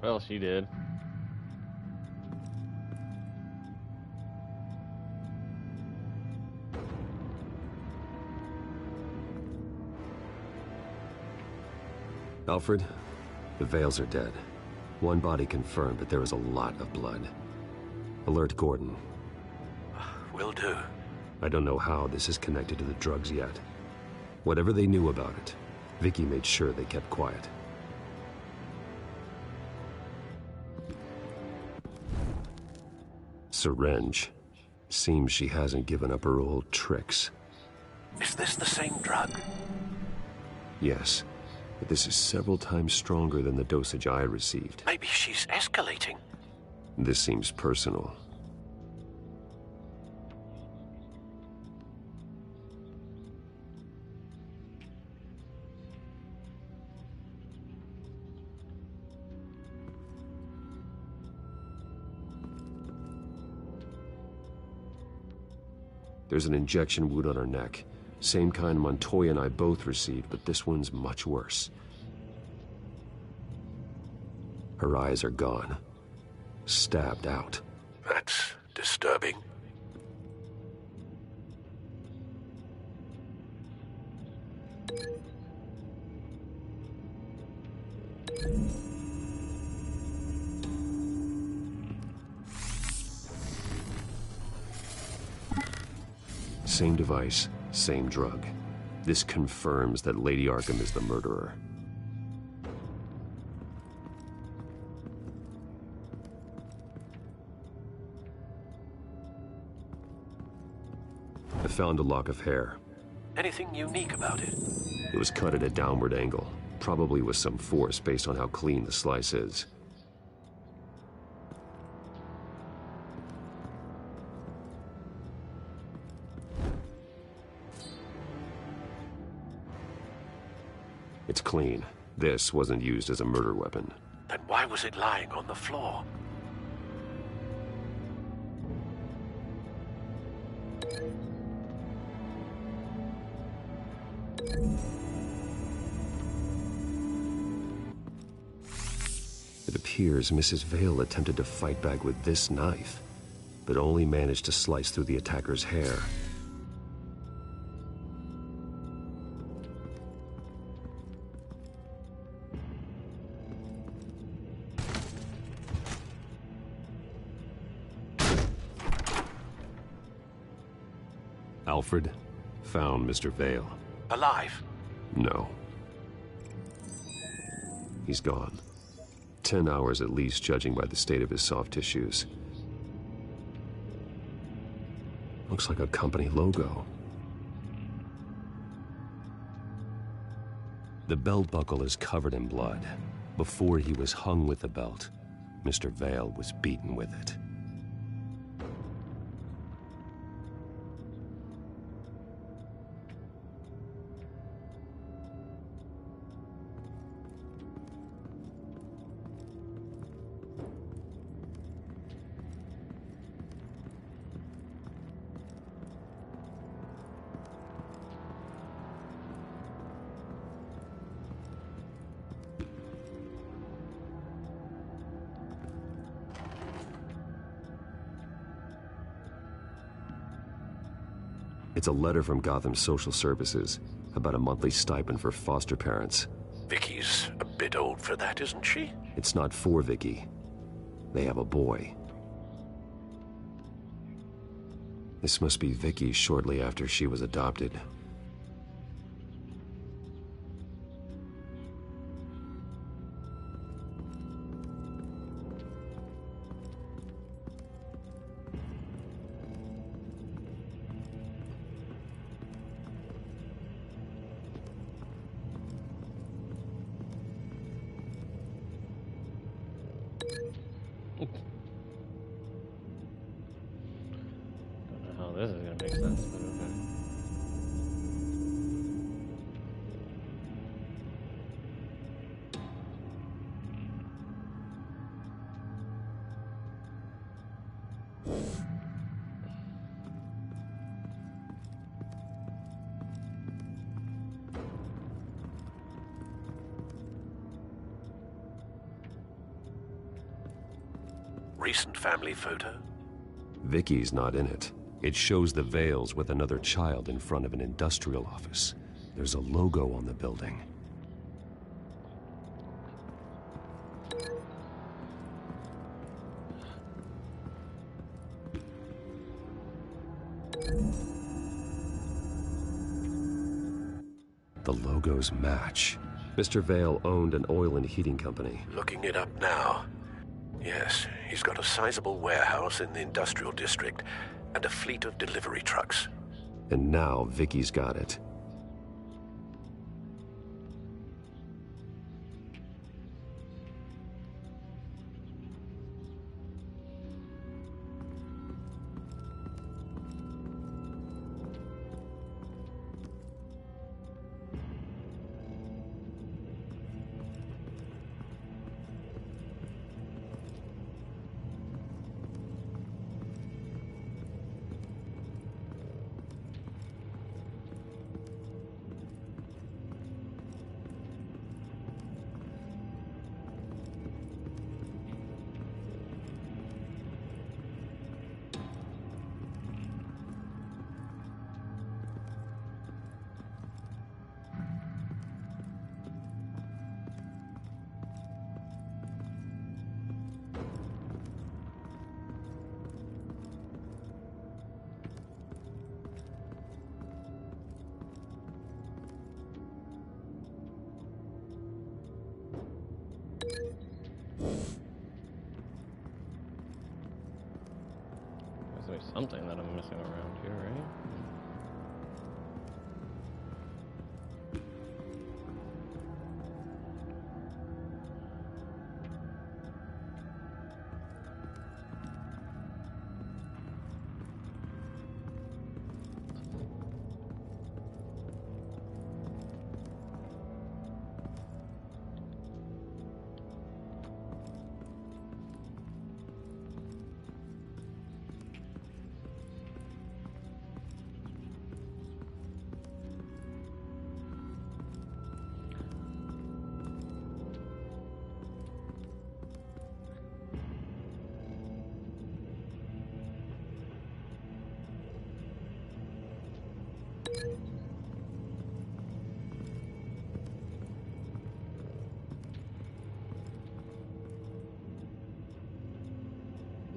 Well, she did. Alfred, the Vales are dead. One body confirmed, but there is a lot of blood. Alert Gordon. Will do. I don't know how this is connected to the drugs yet. Whatever they knew about it, Vicky made sure they kept quiet. Syringe. Seems she hasn't given up her old tricks. Is this the same drug? Yes, but this is several times stronger than the dosage I received. Maybe she's escalating. This seems personal. There's an injection wound on her neck. Same kind Montoya and I both received, but this one's much worse. Her eyes are gone. Stabbed out. That's disturbing. Same device, same drug. This confirms that Lady Arkham is the murderer. I found a lock of hair. Anything unique about it? It was cut at a downward angle, probably with some force based on how clean the slice is. It's clean. This wasn't used as a murder weapon. Then why was it lying on the floor? It appears Mrs. Vale attempted to fight back with this knife, but only managed to slice through the attacker's hair. Alfred found Mr. Vale. Alive? No. He's gone. 10 hours at least, judging by the state of his soft tissues. Looks like a company logo. The belt buckle is covered in blood. Before he was hung with the belt, Mr. Vale was beaten with it. It's a letter from Gotham Social Services about a monthly stipend for foster parents. Vicky's a bit old for that, isn't she? It's not for Vicky. They have a boy. This must be Vicky shortly after she was adopted. Don't know how this is gonna make sense, but okay. Recent family photo? Vicky's not in it. It shows the Vales with another child in front of an industrial office. There's a logo on the building. The logos match. Mr. Vale owned an oil and heating company. Looking it up now. Yes, he's got a sizable warehouse in the industrial district and a fleet of delivery trucks. And now Vicky's got it. There's something that I'm missing around here, right?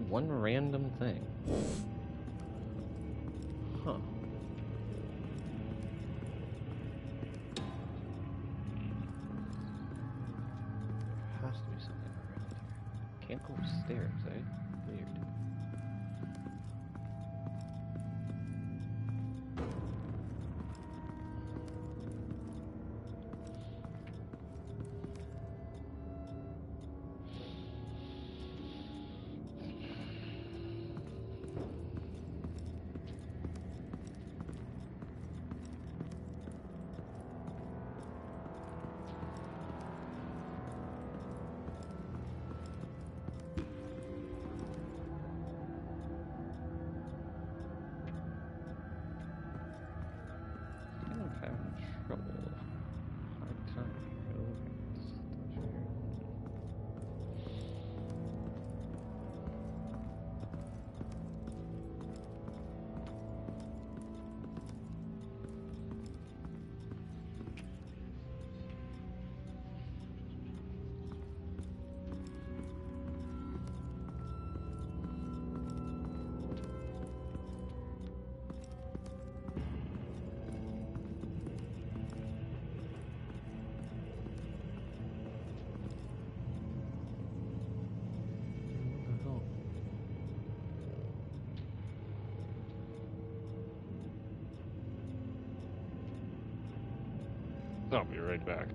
One random thing. Huh. There has to be something around here. Can't go upstairs, eh? Weird. I'll be right back.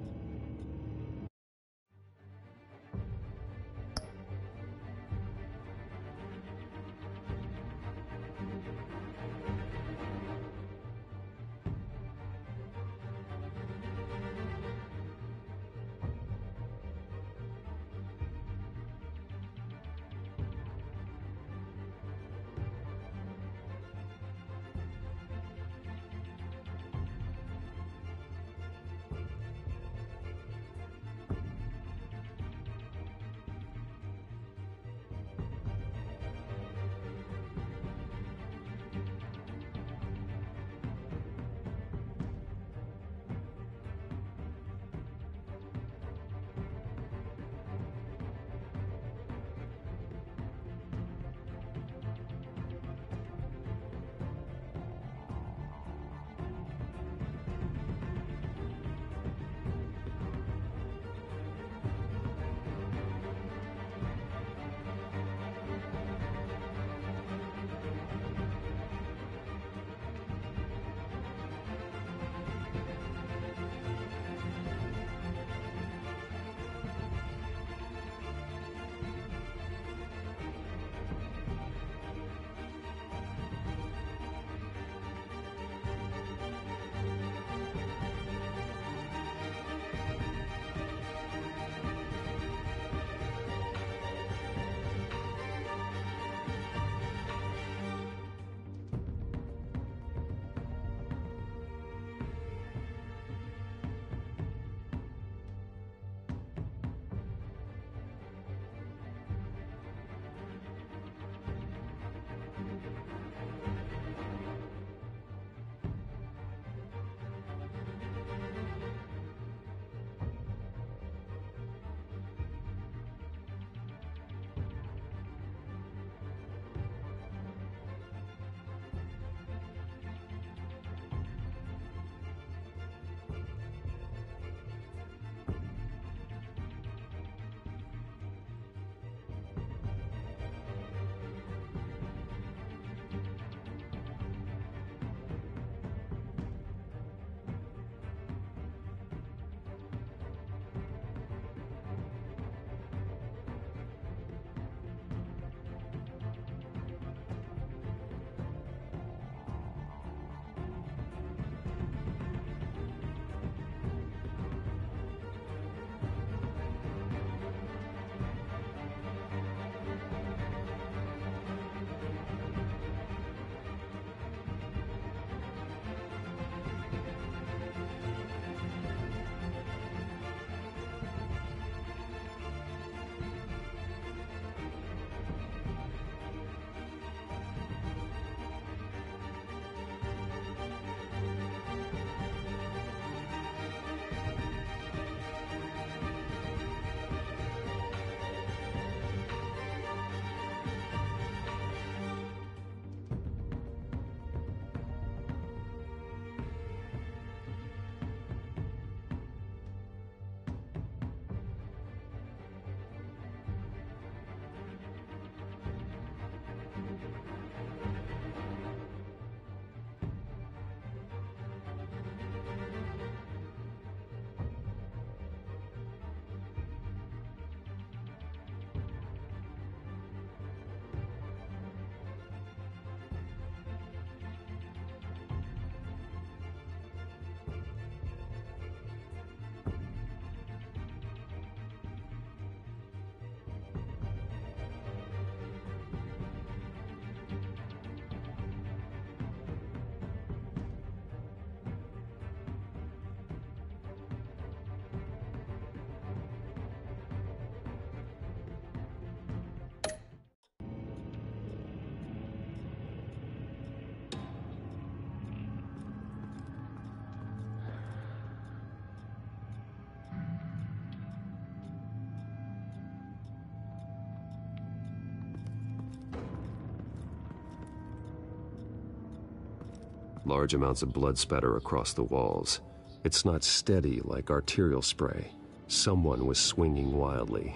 Large amounts of blood spatter across the walls. It's not steady like arterial spray. Someone was swinging wildly.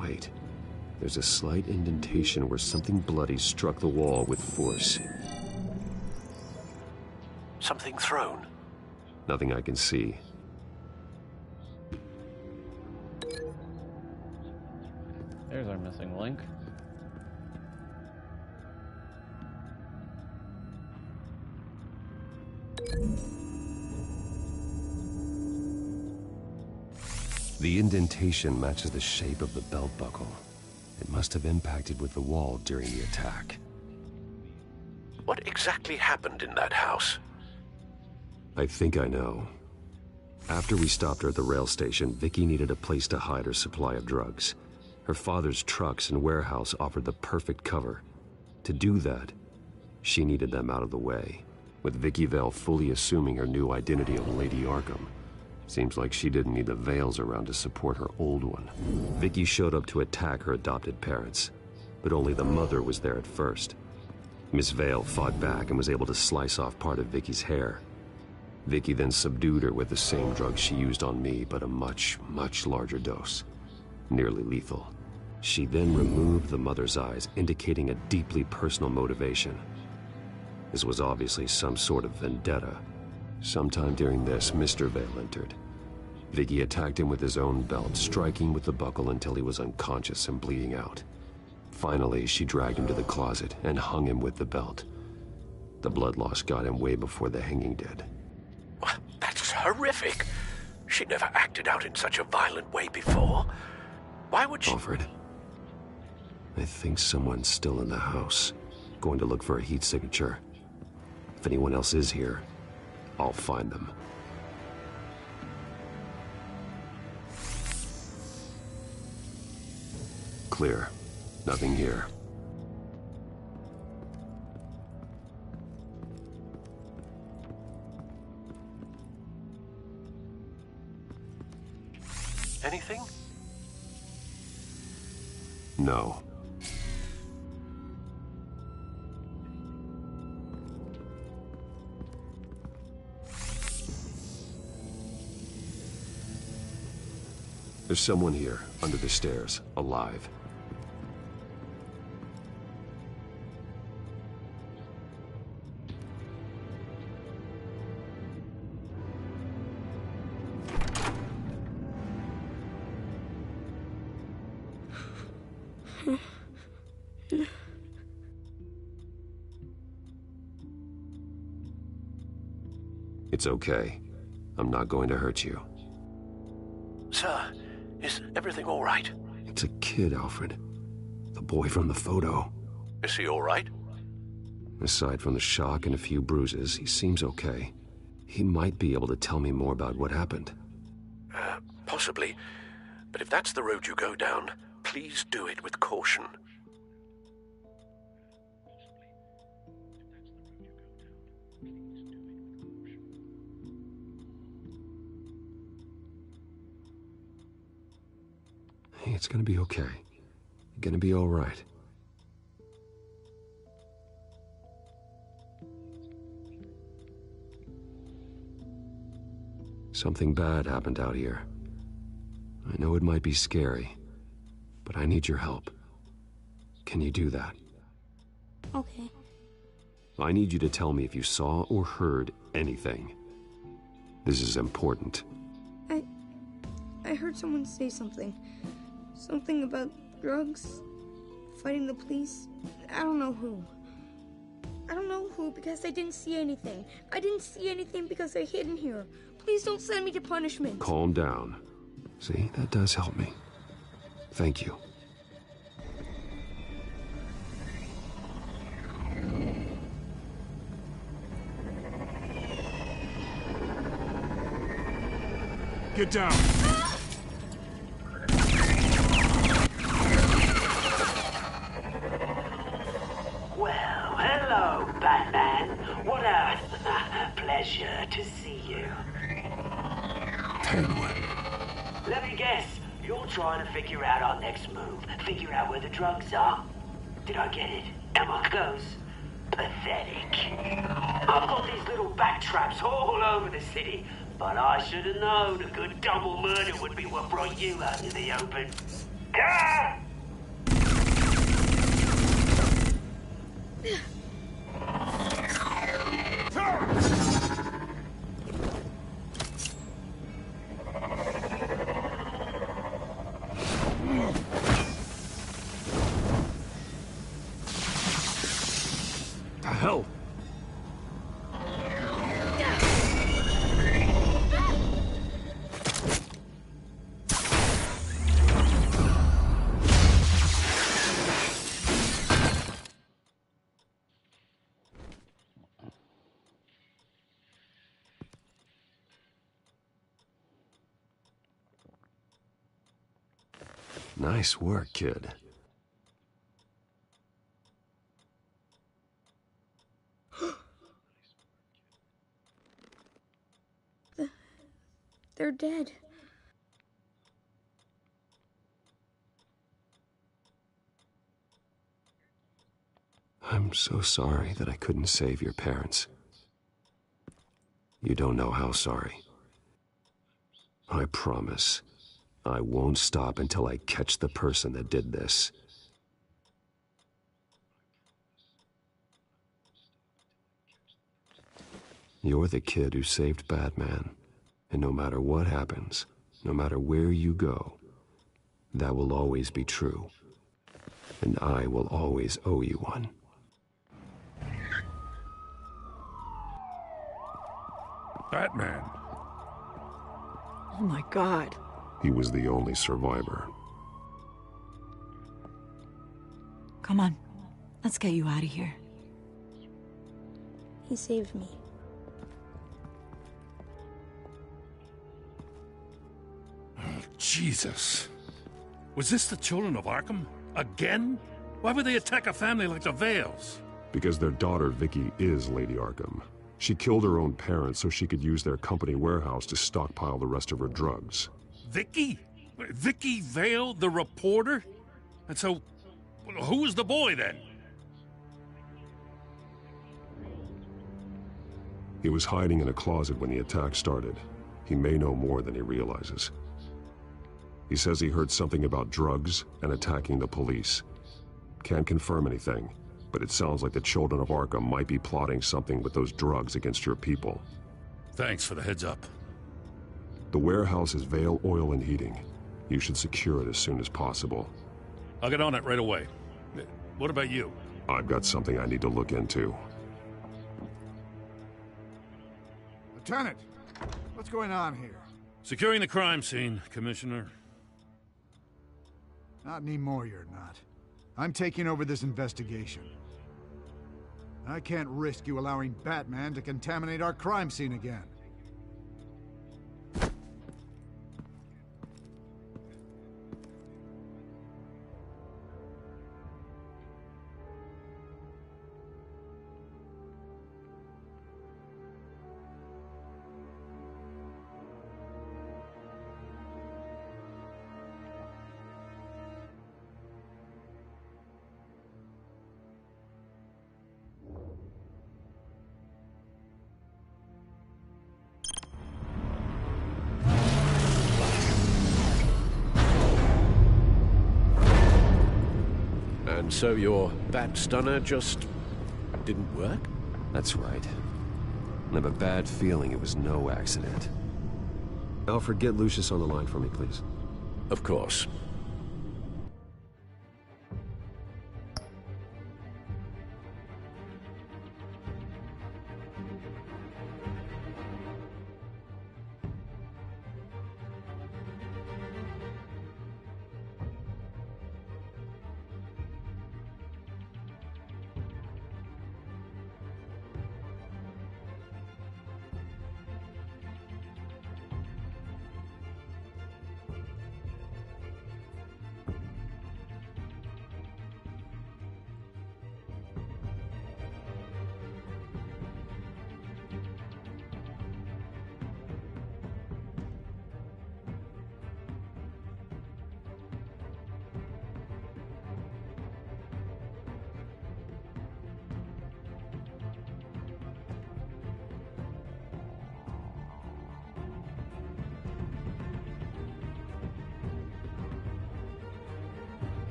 Wait, there's a slight indentation where something bloody struck the wall with force. Something thrown? Nothing I can see. There's our missing link. The indentation matches the shape of the belt buckle. It must have impacted with the wall during the attack. What exactly happened in that house? I think I know. After we stopped her at the rail station, Vicky needed a place to hide her supply of drugs. Her father's trucks and warehouse offered the perfect cover. To do that, she needed them out of the way, with Vicky Vale fully assuming her new identity of Lady Arkham. Seems like she didn't need the veils around to support her old one. Vicky showed up to attack her adopted parents, but only the mother was there at first. Miss Vale fought back and was able to slice off part of Vicky's hair. Vicky then subdued her with the same drug she used on me, but a much, much larger dose. Nearly lethal. She then removed the mother's eyes, indicating a deeply personal motivation. This was obviously some sort of vendetta. Sometime during this, Mr. Vale entered. Vicky attacked him with his own belt, striking with the buckle until he was unconscious and bleeding out. Finally, she dragged him to the closet and hung him with the belt. The blood loss got him way before the hanging did. That's horrific. She never acted out in such a violent way before. Why would she... Alfred, I think someone's still in the house. Going to look for a heat signature. If anyone else is here, I'll find them. Clear. Nothing here. Anything? No. There's someone here, under the stairs, alive. It's okay. I'm not going to hurt you. Sir, is everything all right? It's a kid, Alfred. The boy from the photo. Is he all right? Aside from the shock and a few bruises, he seems okay. He might be able to tell me more about what happened. Possibly. But if that's the road you go down, please do it with caution. Hey, it's gonna be okay. You're gonna be all right. Something bad happened out here. I know it might be scary, but I need your help. Can you do that? Okay. I need you to tell me if you saw or heard anything. This is important. I heard someone say something. Something about drugs, fighting the police. I don't know who. I don't know who because I didn't see anything. I didn't see anything because I hid in here. Please don't send me to punishment. Calm down. See, that does help me. Thank you. Get down. Well, hello, Batman. What a pleasure to see you. Let me guess. You're trying to figure out our next move. Figure out where the drugs are. Did I get it? Am I close? Pathetic. I've got these little bat traps all over the city, but I should have known a good double murder would be what brought you out in the open. Ah! Nice work, kid. They're dead. I'm so sorry that I couldn't save your parents. You don't know how sorry. I promise, I won't stop until I catch the person that did this. You're the kid who saved Batman, and no matter what happens, no matter where you go, that will always be true. And I will always owe you one. Batman. Oh my God. He was the only survivor. Come on, let's get you out of here. He saved me. Oh, Jesus. Was this the children of Arkham? Again? Why would they attack a family like the Vales? Because their daughter, Vicky, is Lady Arkham. She killed her own parents so she could use their company warehouse to stockpile the rest of her drugs. Vicky? Vicky Vale, the reporter? And so, who was the boy then? He was hiding in a closet when the attack started. He may know more than he realizes. He says he heard something about drugs and attacking the police. Can't confirm anything, but it sounds like the children of Arkham might be plotting something with those drugs against your people. Thanks for the heads up. The warehouse is Vale Oil and Heating. You should secure it as soon as possible. I'll get on it right away. What about you? I've got something I need to look into. Lieutenant, what's going on here? Securing the crime scene, Commissioner. Not anymore, you're not. I'm taking over this investigation. I can't risk you allowing Batman to contaminate our crime scene again. And so your bat stunner just didn't work? That's right. I have a bad feeling it was no accident. Alfred, get Lucius on the line for me, please. Of course.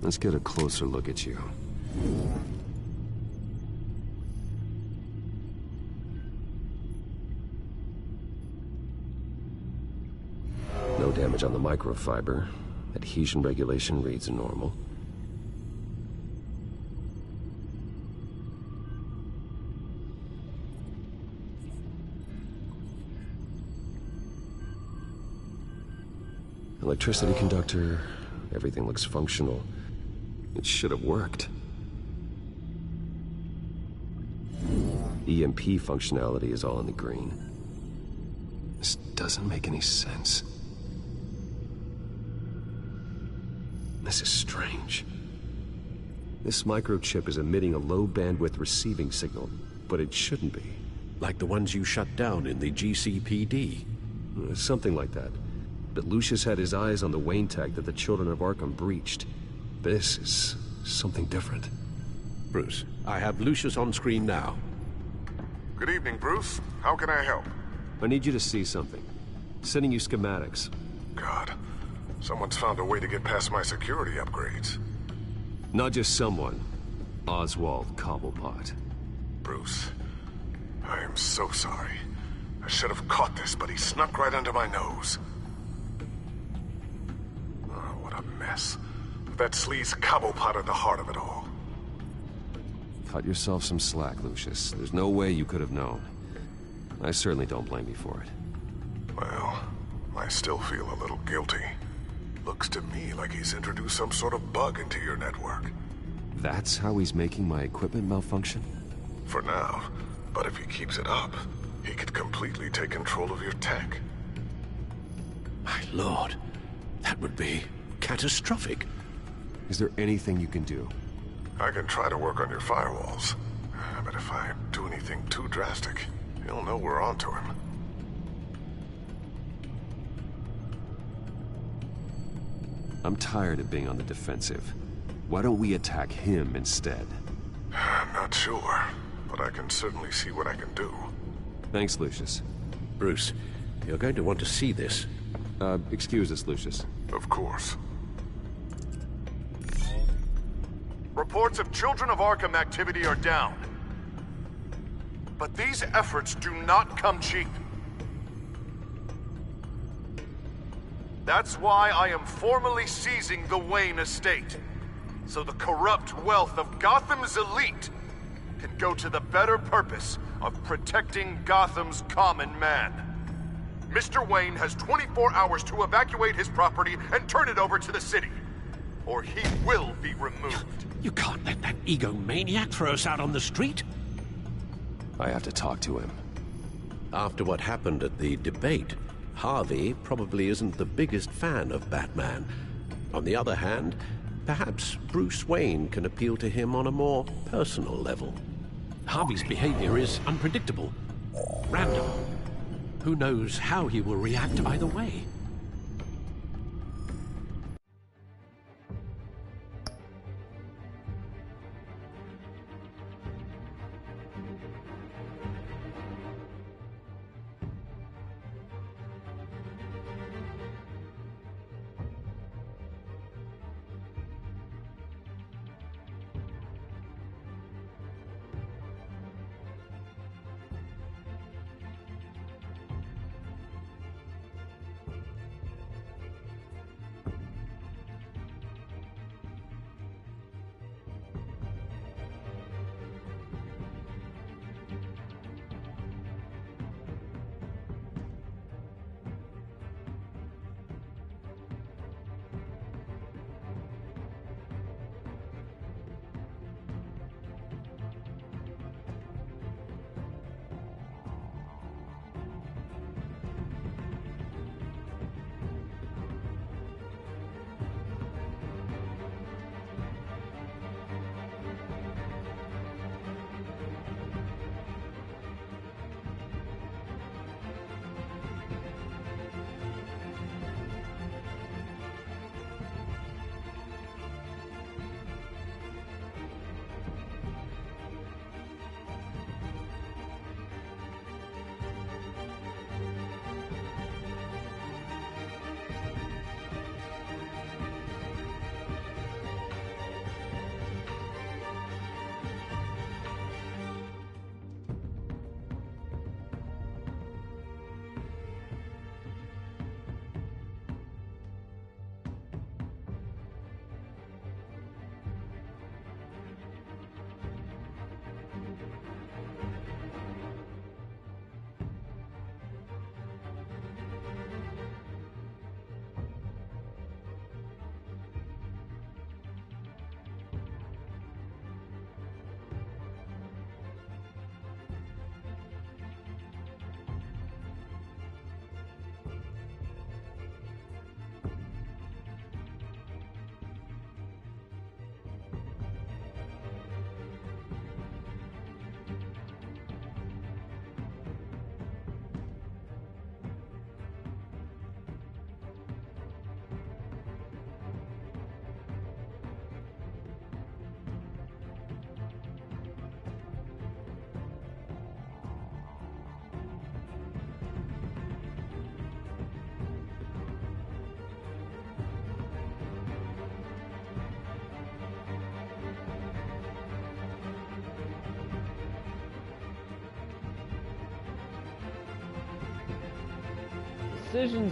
Let's get a closer look at you. No damage on the microfiber. Adhesion regulation reads normal. Electricity conductor, everything looks functional. It should have worked. EMP functionality is all in the green. This doesn't make any sense. This is strange. This microchip is emitting a low-bandwidth receiving signal, but it shouldn't be. Like the ones you shut down in the GCPD. Something like that. But Lucius had his eyes on the Wayne tech that the Children of Arkham breached. This is something different. Bruce, I have Lucius on screen now. Good evening, Bruce. How can I help? I need you to see something. Sending you schematics. God, someone's found a way to get past my security upgrades. Not just someone. Oswald Cobblepot. Bruce, I am so sorry. I should have caught this, but he snuck right under my nose. Oh, what a mess. That sleaze Cobblepot at the heart of it all. Cut yourself some slack, Lucius. There's no way you could have known. I certainly don't blame you for it. Well, I still feel a little guilty. Looks to me like he's introduced some sort of bug into your network. That's how he's making my equipment malfunction? For now. But if he keeps it up, he could completely take control of your tech. My lord, that would be catastrophic. Is there anything you can do? I can try to work on your firewalls. But if I do anything too drastic, he'll know we're onto him. I'm tired of being on the defensive. Why don't we attack him instead? Not sure, but I can certainly see what I can do. Thanks, Lucius. Bruce, you're going to want to see this. Excuse us, Lucius. Of course. Reports of Children of Arkham activity are down. But these efforts do not come cheap. That's why I am formally seizing the Wayne estate, so the corrupt wealth of Gotham's elite can go to the better purpose of protecting Gotham's common man. Mr. Wayne has 24 hours to evacuate his property and turn it over to the city, or he will be removed. You can't let that egomaniac throw us out on the street. I have to talk to him. After what happened at the debate, Harvey probably isn't the biggest fan of Batman. On the other hand, perhaps Bruce Wayne can appeal to him on a more personal level. Harvey's behavior is unpredictable, random. Who knows how he will react either way? Decisions.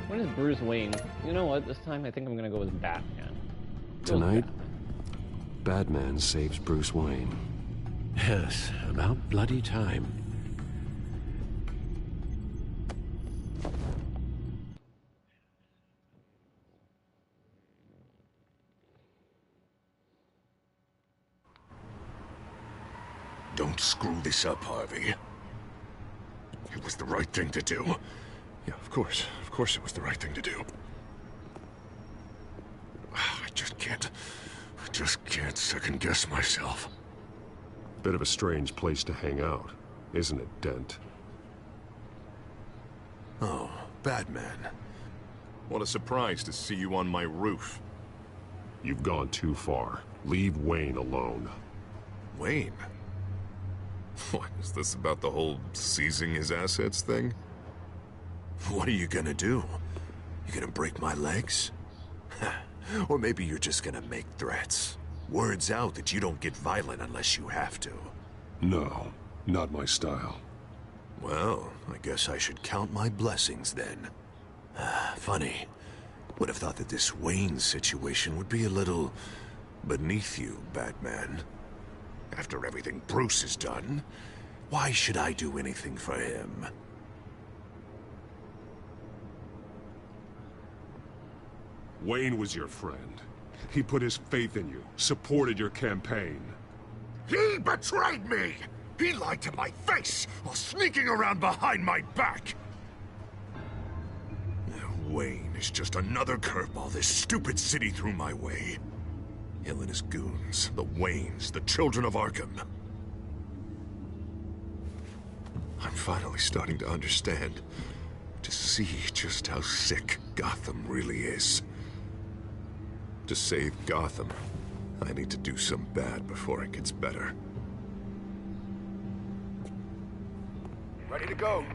When is Bruce Wayne? You know what? This time I think I'm gonna go with Batman. Tonight, Batman saves Bruce Wayne. Yes, about bloody time. Don't screw this up, Harvey. It was the right thing to do. Yeah, of course it was the right thing to do. I just can't second-guess myself. Bit of a strange place to hang out, isn't it, Dent? Oh, Batman. What a surprise to see you on my roof. You've gone too far. Leave Wayne alone. Wayne? What, is this about the whole seizing his assets thing? What are you gonna do? You gonna break my legs? Or maybe you're just gonna make threats. Words out that you don't get violent unless you have to. No, not my style. Well, I guess I should count my blessings then. Funny. Would have thought that this Wayne situation would be a little beneath you, Batman. After everything Bruce has done, why should I do anything for him? Wayne was your friend. He put his faith in you, supported your campaign. He betrayed me! He lied to my face while sneaking around behind my back! Wayne is just another curveball this stupid city threw my way. Him and his goons, the Waynes, the children of Arkham. I'm finally starting to understand, to see just how sick Gotham really is. To save Gotham, I need to do some bad before it gets better. Ready to go.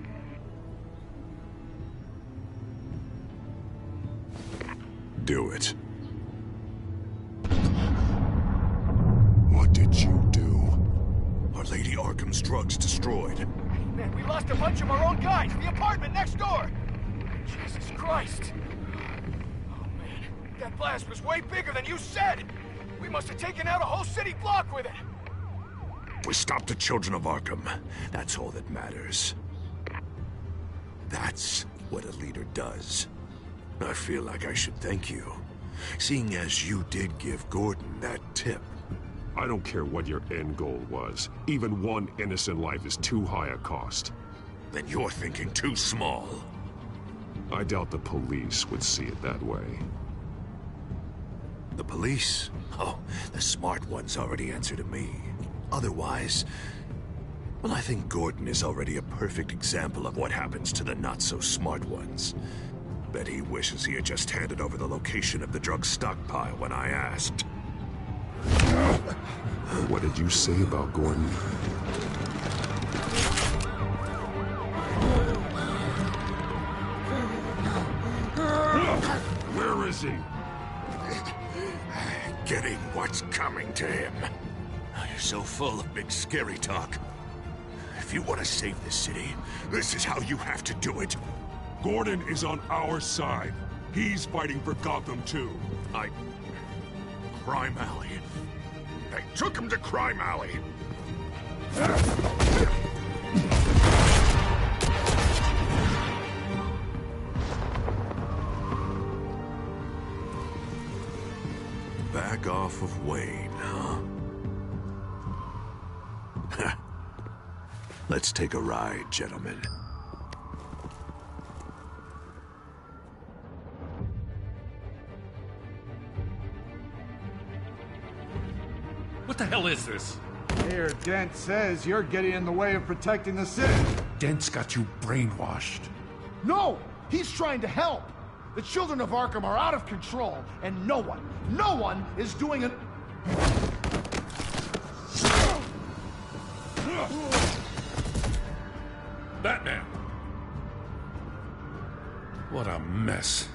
Do it. What did you do? Our Lady Arkham's drugs destroyed. Man, we lost a bunch of our own guys. The apartment next door. Jesus Christ. Oh, man. That blast was way bigger than you said. We must have taken out a whole city block with it. We stopped the children of Arkham. That's all that matters. That's what a leader does. I feel like I should thank you, seeing as you did give Gordon that tip. I don't care what your end goal was. Even one innocent life is too high a cost. Then you're thinking too small. I doubt the police would see it that way. The police? Oh, the smart ones already answer to me. Otherwise, well, I think Gordon is already a perfect example of what happens to the not-so-smart ones. Bet he wishes he had just handed over the location of the drug stockpile when I asked. What did you say about Gordon? Where is he? Getting what's coming to him. You're so full of big scary talk. If you want to save this city, this is how you have to do it. Gordon is on our side. He's fighting for Gotham too. Crime Alley. They took him to Crime Alley. Back off of Wayne, huh? Let's take a ride, gentlemen. What the hell is this? Mayor Dent says you're getting in the way of protecting the city. Dent's got you brainwashed. No! He's trying to help! The children of Arkham are out of control, and no one is doing it. Batman! What a mess.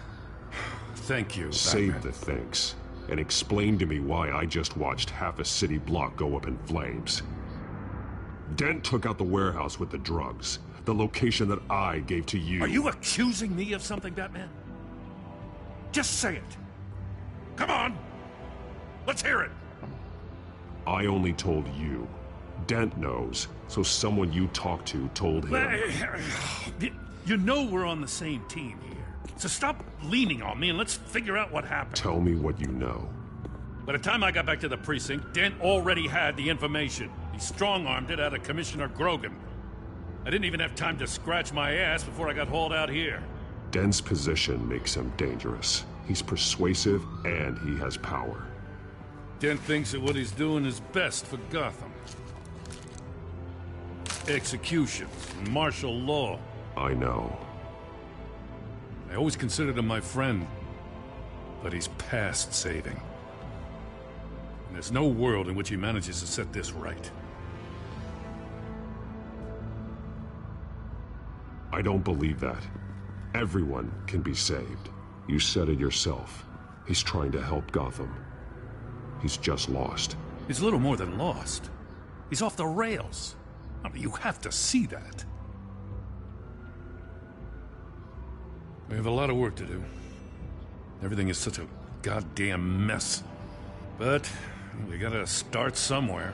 Thank you, Save Batman. the thanks. And explain to me why I just watched half a city block go up in flames. Dent took out the warehouse with the drugs. The location that I gave to you. Are you accusing me of something, Batman? Just say it. Come on! Let's hear it! I only told you. Dent knows, so someone you talked to told him. You know we're on the same team here. So stop leaning on me and let's figure out what happened. Tell me what you know. By the time I got back to the precinct, Dent already had the information. He strong-armed it out of Commissioner Grogan. I didn't even have time to scratch my ass before I got hauled out here. Dent's position makes him dangerous. He's persuasive and he has power. Dent thinks that what he's doing is best for Gotham. Execution and martial law. I know. I always considered him my friend, but he's past saving. And there's no world in which he manages to set this right. I don't believe that. Everyone can be saved. You said it yourself. He's trying to help Gotham. He's just lost. He's little more than lost. He's off the rails. I mean, you have to see that. We have a lot of work to do. Everything is such a goddamn mess. But we gotta start somewhere.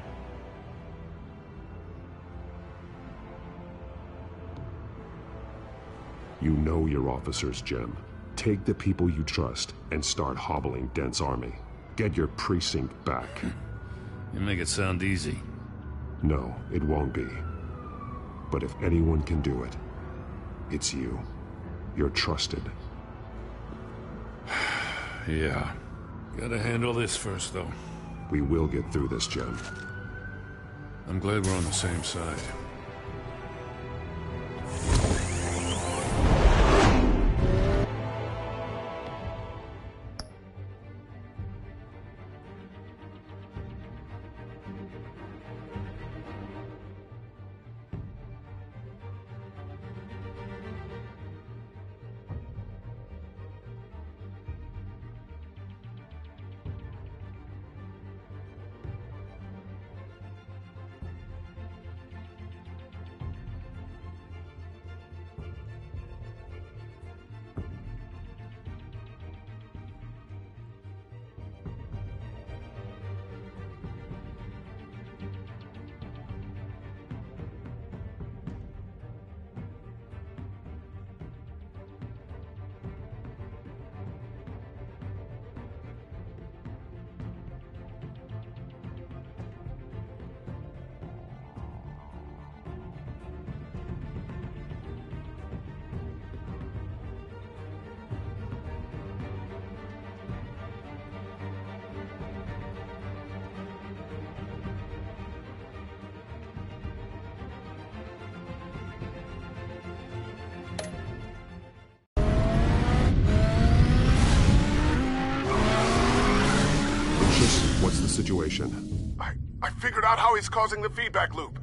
You know your officers, Jim. Take the people you trust and start hobbling Dent's army. Get your precinct back. You make it sound easy. No, it won't be. But if anyone can do it, it's you. You're trusted. Yeah. Gotta handle this first, though. We will get through this, Jim. I'm glad we're on the same side. What's the situation? I figured out how he's causing the feedback loop.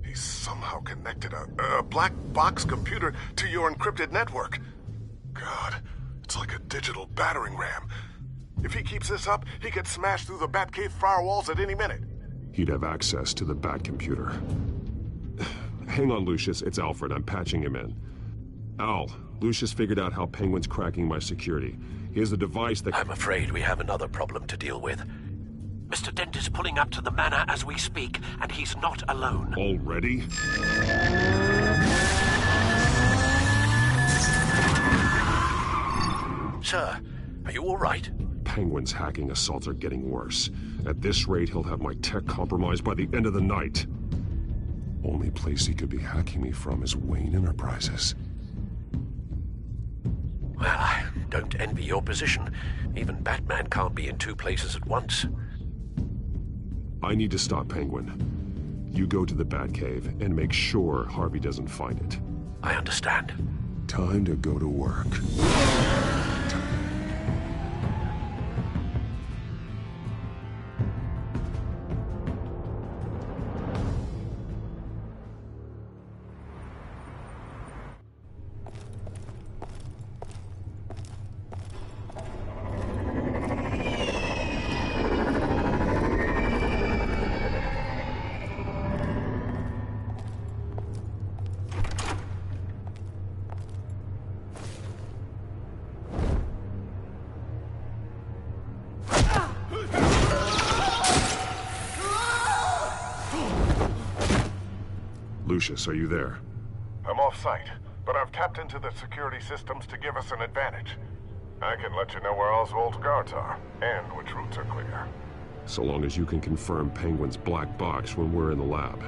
He's somehow connected a black box computer to your encrypted network. God, it's like a digital battering ram. If he keeps this up, he could smash through the Batcave firewalls at any minute. He'd have access to the Bat computer. Hang on, Lucius. It's Alfred. I'm patching him in. Al, Lucius figured out how Penguin's cracking my security. He has a device that... I'm afraid we have another problem to deal with. Mr. Dent is pulling up to the manor as we speak, and he's not alone. Already? Sir, are you all right? Penguin's hacking assaults are getting worse. At this rate, he'll have my tech compromised by the end of the night. Only place he could be hacking me from is Wayne Enterprises. Well, I don't envy your position. Even Batman can't be in two places at once. I need to stop Penguin. You go to the Batcave and make sure Harvey doesn't find it. I understand. Time to go to work. Lucius, are you there? I'm off-site, but I've tapped into the security systems to give us an advantage. I can let you know where Oswald's guards are, and which routes are clear. So long as you can confirm Penguin's black box when we're in the lab.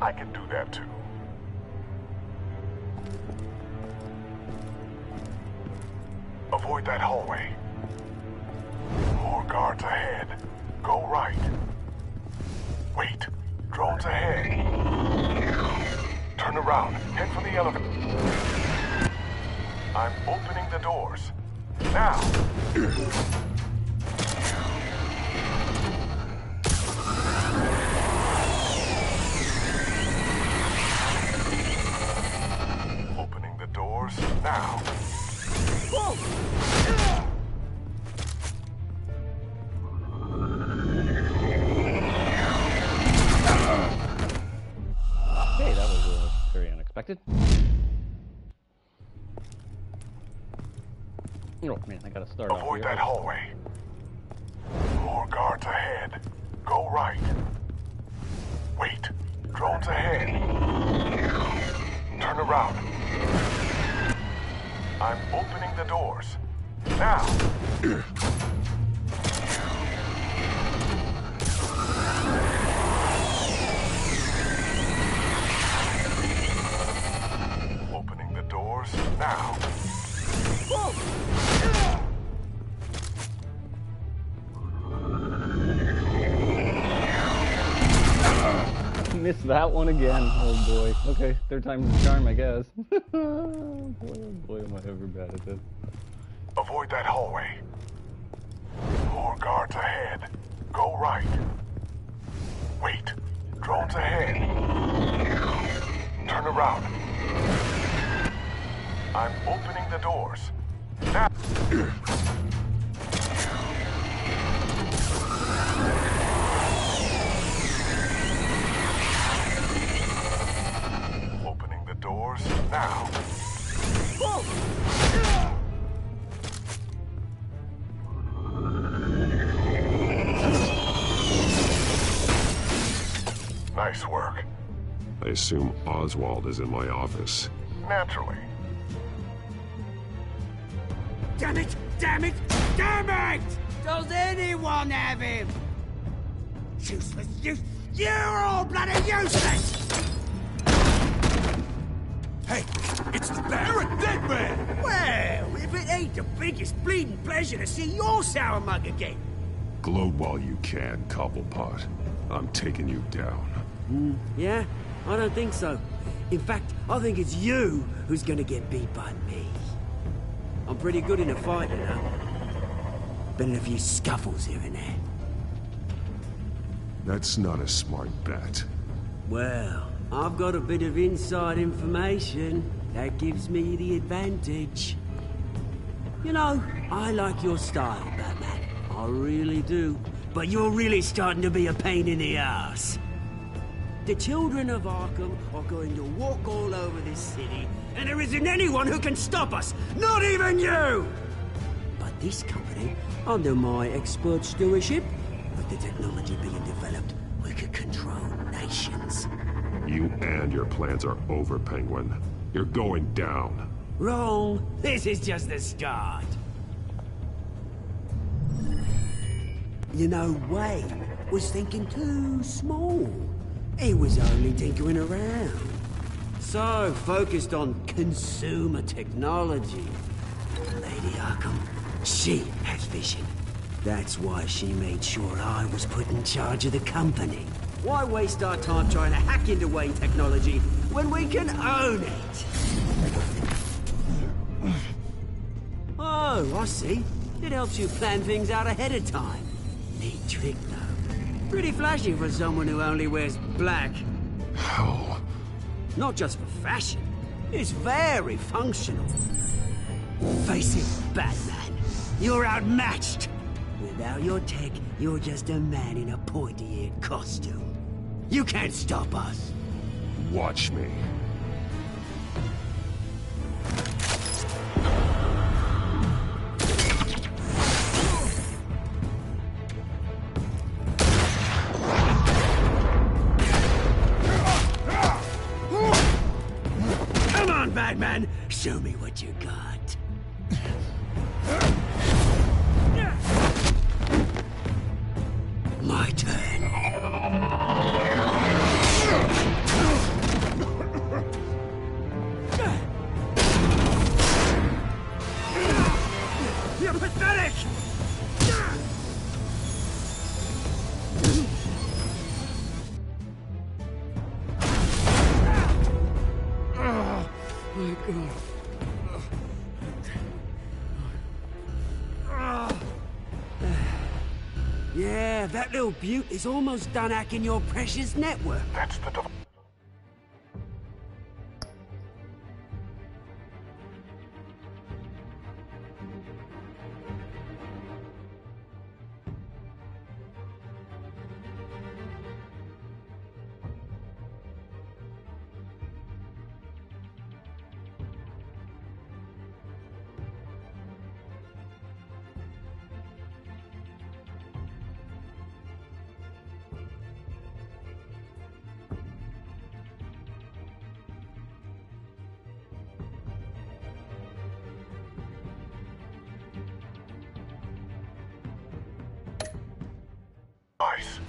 I can do that too. Avoid that hallway. More guards ahead. Go right. Wait. Drones ahead. Turn around. Head for the elevator. I'm opening the doors. Now! Opening the doors now. Whoa! Hey, that was very unexpected. Oh man, I gotta start off here. Avoid that hallway. More guards ahead. Go right. Wait. Drones ahead. Turn around. I'm opening the doors. Now! Opening the doors now. Whoa! Missed that one again. Oh boy. Okay, third time's the charm, I guess. Oh boy, am I ever bad at this. Avoid that hallway. More guards ahead. Go right. Wait. Drones ahead. Turn around. I'm opening the doors. Now. Opening the doors now. Whoa! Nice work. I assume Oswald is in my office. Naturally. Damn it! Damn it! Damn it! Does anyone have him? Useless, you're all bloody useless! Hey, it's the bear. You're a dead man! Well, if it ain't the biggest bleeding pleasure to see your sour mug again. Gloat while you can, Cobblepot. I'm taking you down. Yeah? I don't think so. In fact, I think it's you who's gonna get beat by me. I'm pretty good in a fight, you know. Been in a few scuffles here and there. That's not a smart bet. Well, I've got a bit of inside information that gives me the advantage. You know, I like your style, Batman. I really do. But you're really starting to be a pain in the ass. The children of Arkham are going to walk all over this city, and there isn't anyone who can stop us, not even you! But this company, under my expert stewardship, with the technology being developed, we could control nations. You and your plans are over, Penguin. You're going down. Wrong. This is just the start. You know, Wayne was thinking too small. He was only tinkering around. So focused on consumer technology. Lady Arkham, she has vision. That's why she made sure I was put in charge of the company. Why waste our time trying to hack into Wayne technology when we can own it? Oh, I see. It helps you plan things out ahead of time. Neat trick, though. Pretty flashy for someone who only wears black. How? Not just for fashion. It's very functional. Face it, Batman. You're outmatched. Without your tech, you're just a man in a pointy-eared costume. You can't stop us. Watch me. Batman. Show me what you got. My turn. You're pathetic! Oh, my God. Yeah, that little beaut is almost done hacking your precious network. That's the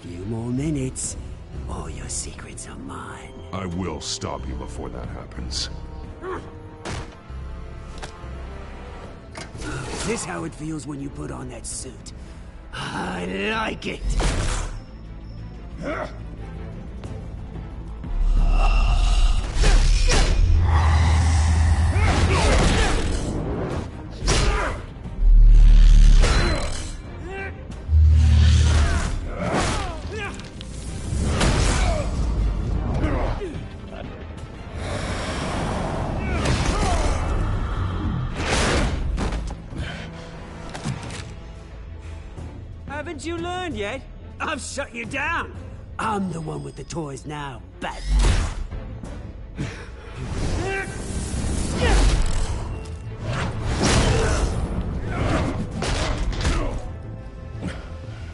Few more minutes, all your secrets are mine. I will stop you before that happens. Is this how it feels when you put on that suit? I like it. Haven't you learned yet? I've shut you down. I'm the one with the toys now, Batman.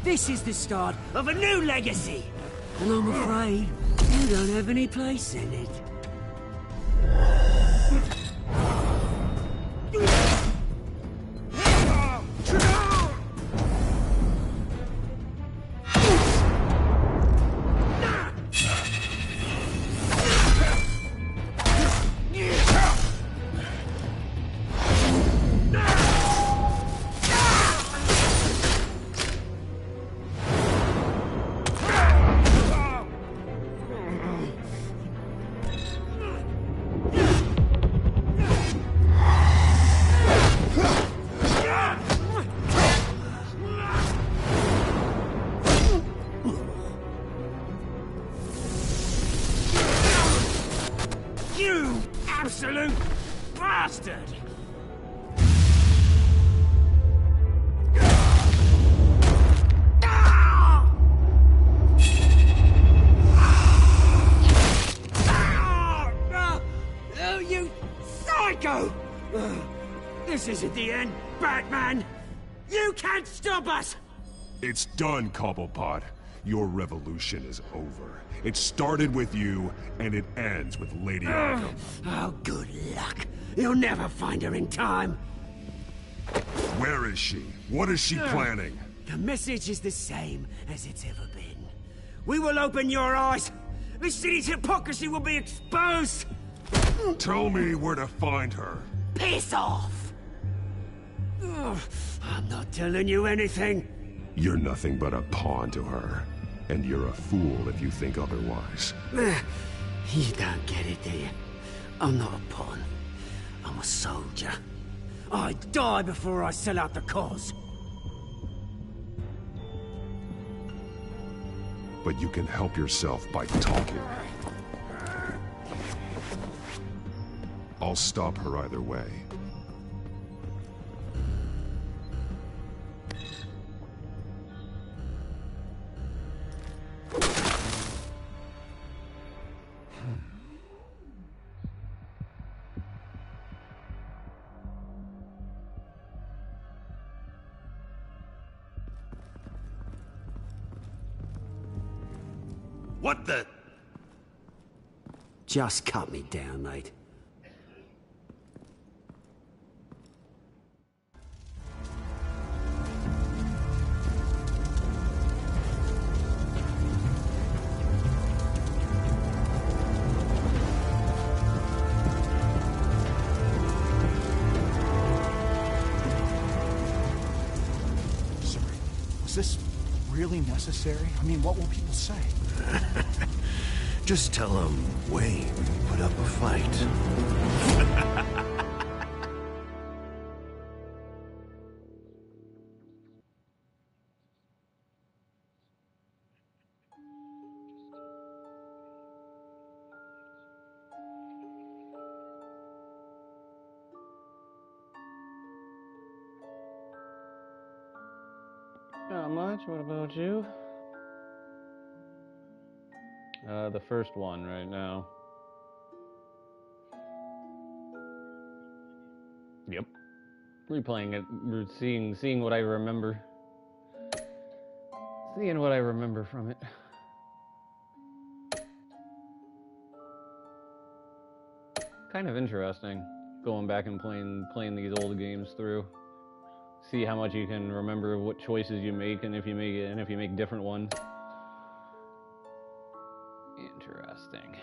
This is the start of a new legacy. And I'm afraid you don't have any place in it. You absolute bastard! Oh, you psycho! This isn't the end, Batman! You can't stop us! It's done, Cobblepot. Your revolution is over. It started with you, and it ends with Lady Arkham. Oh, good luck. You'll never find her in time. Where is she? What is she planning? The message is the same as it's ever been. We will open your eyes. The city's hypocrisy will be exposed. Tell me where to find her. Piss off! Ugh, I'm not telling you anything. You're nothing but a pawn to her. And you're a fool if you think otherwise. You don't get it, do you? I'm not a pawn. I'm a soldier. I'd die before I sell out the cause. But you can help yourself by talking. I'll stop her either way. What the? Just cut me down, mate. Is this really necessary? I mean, what will people say? Just tell them Wayne put up a fight. Not much. What about you? The first one right now. Yep. Replaying it, seeing what I remember. Seeing what I remember from it. Kind of interesting, going back and playing these old games through. See how much you can remember what choices you make, and if you make different ones. Interesting.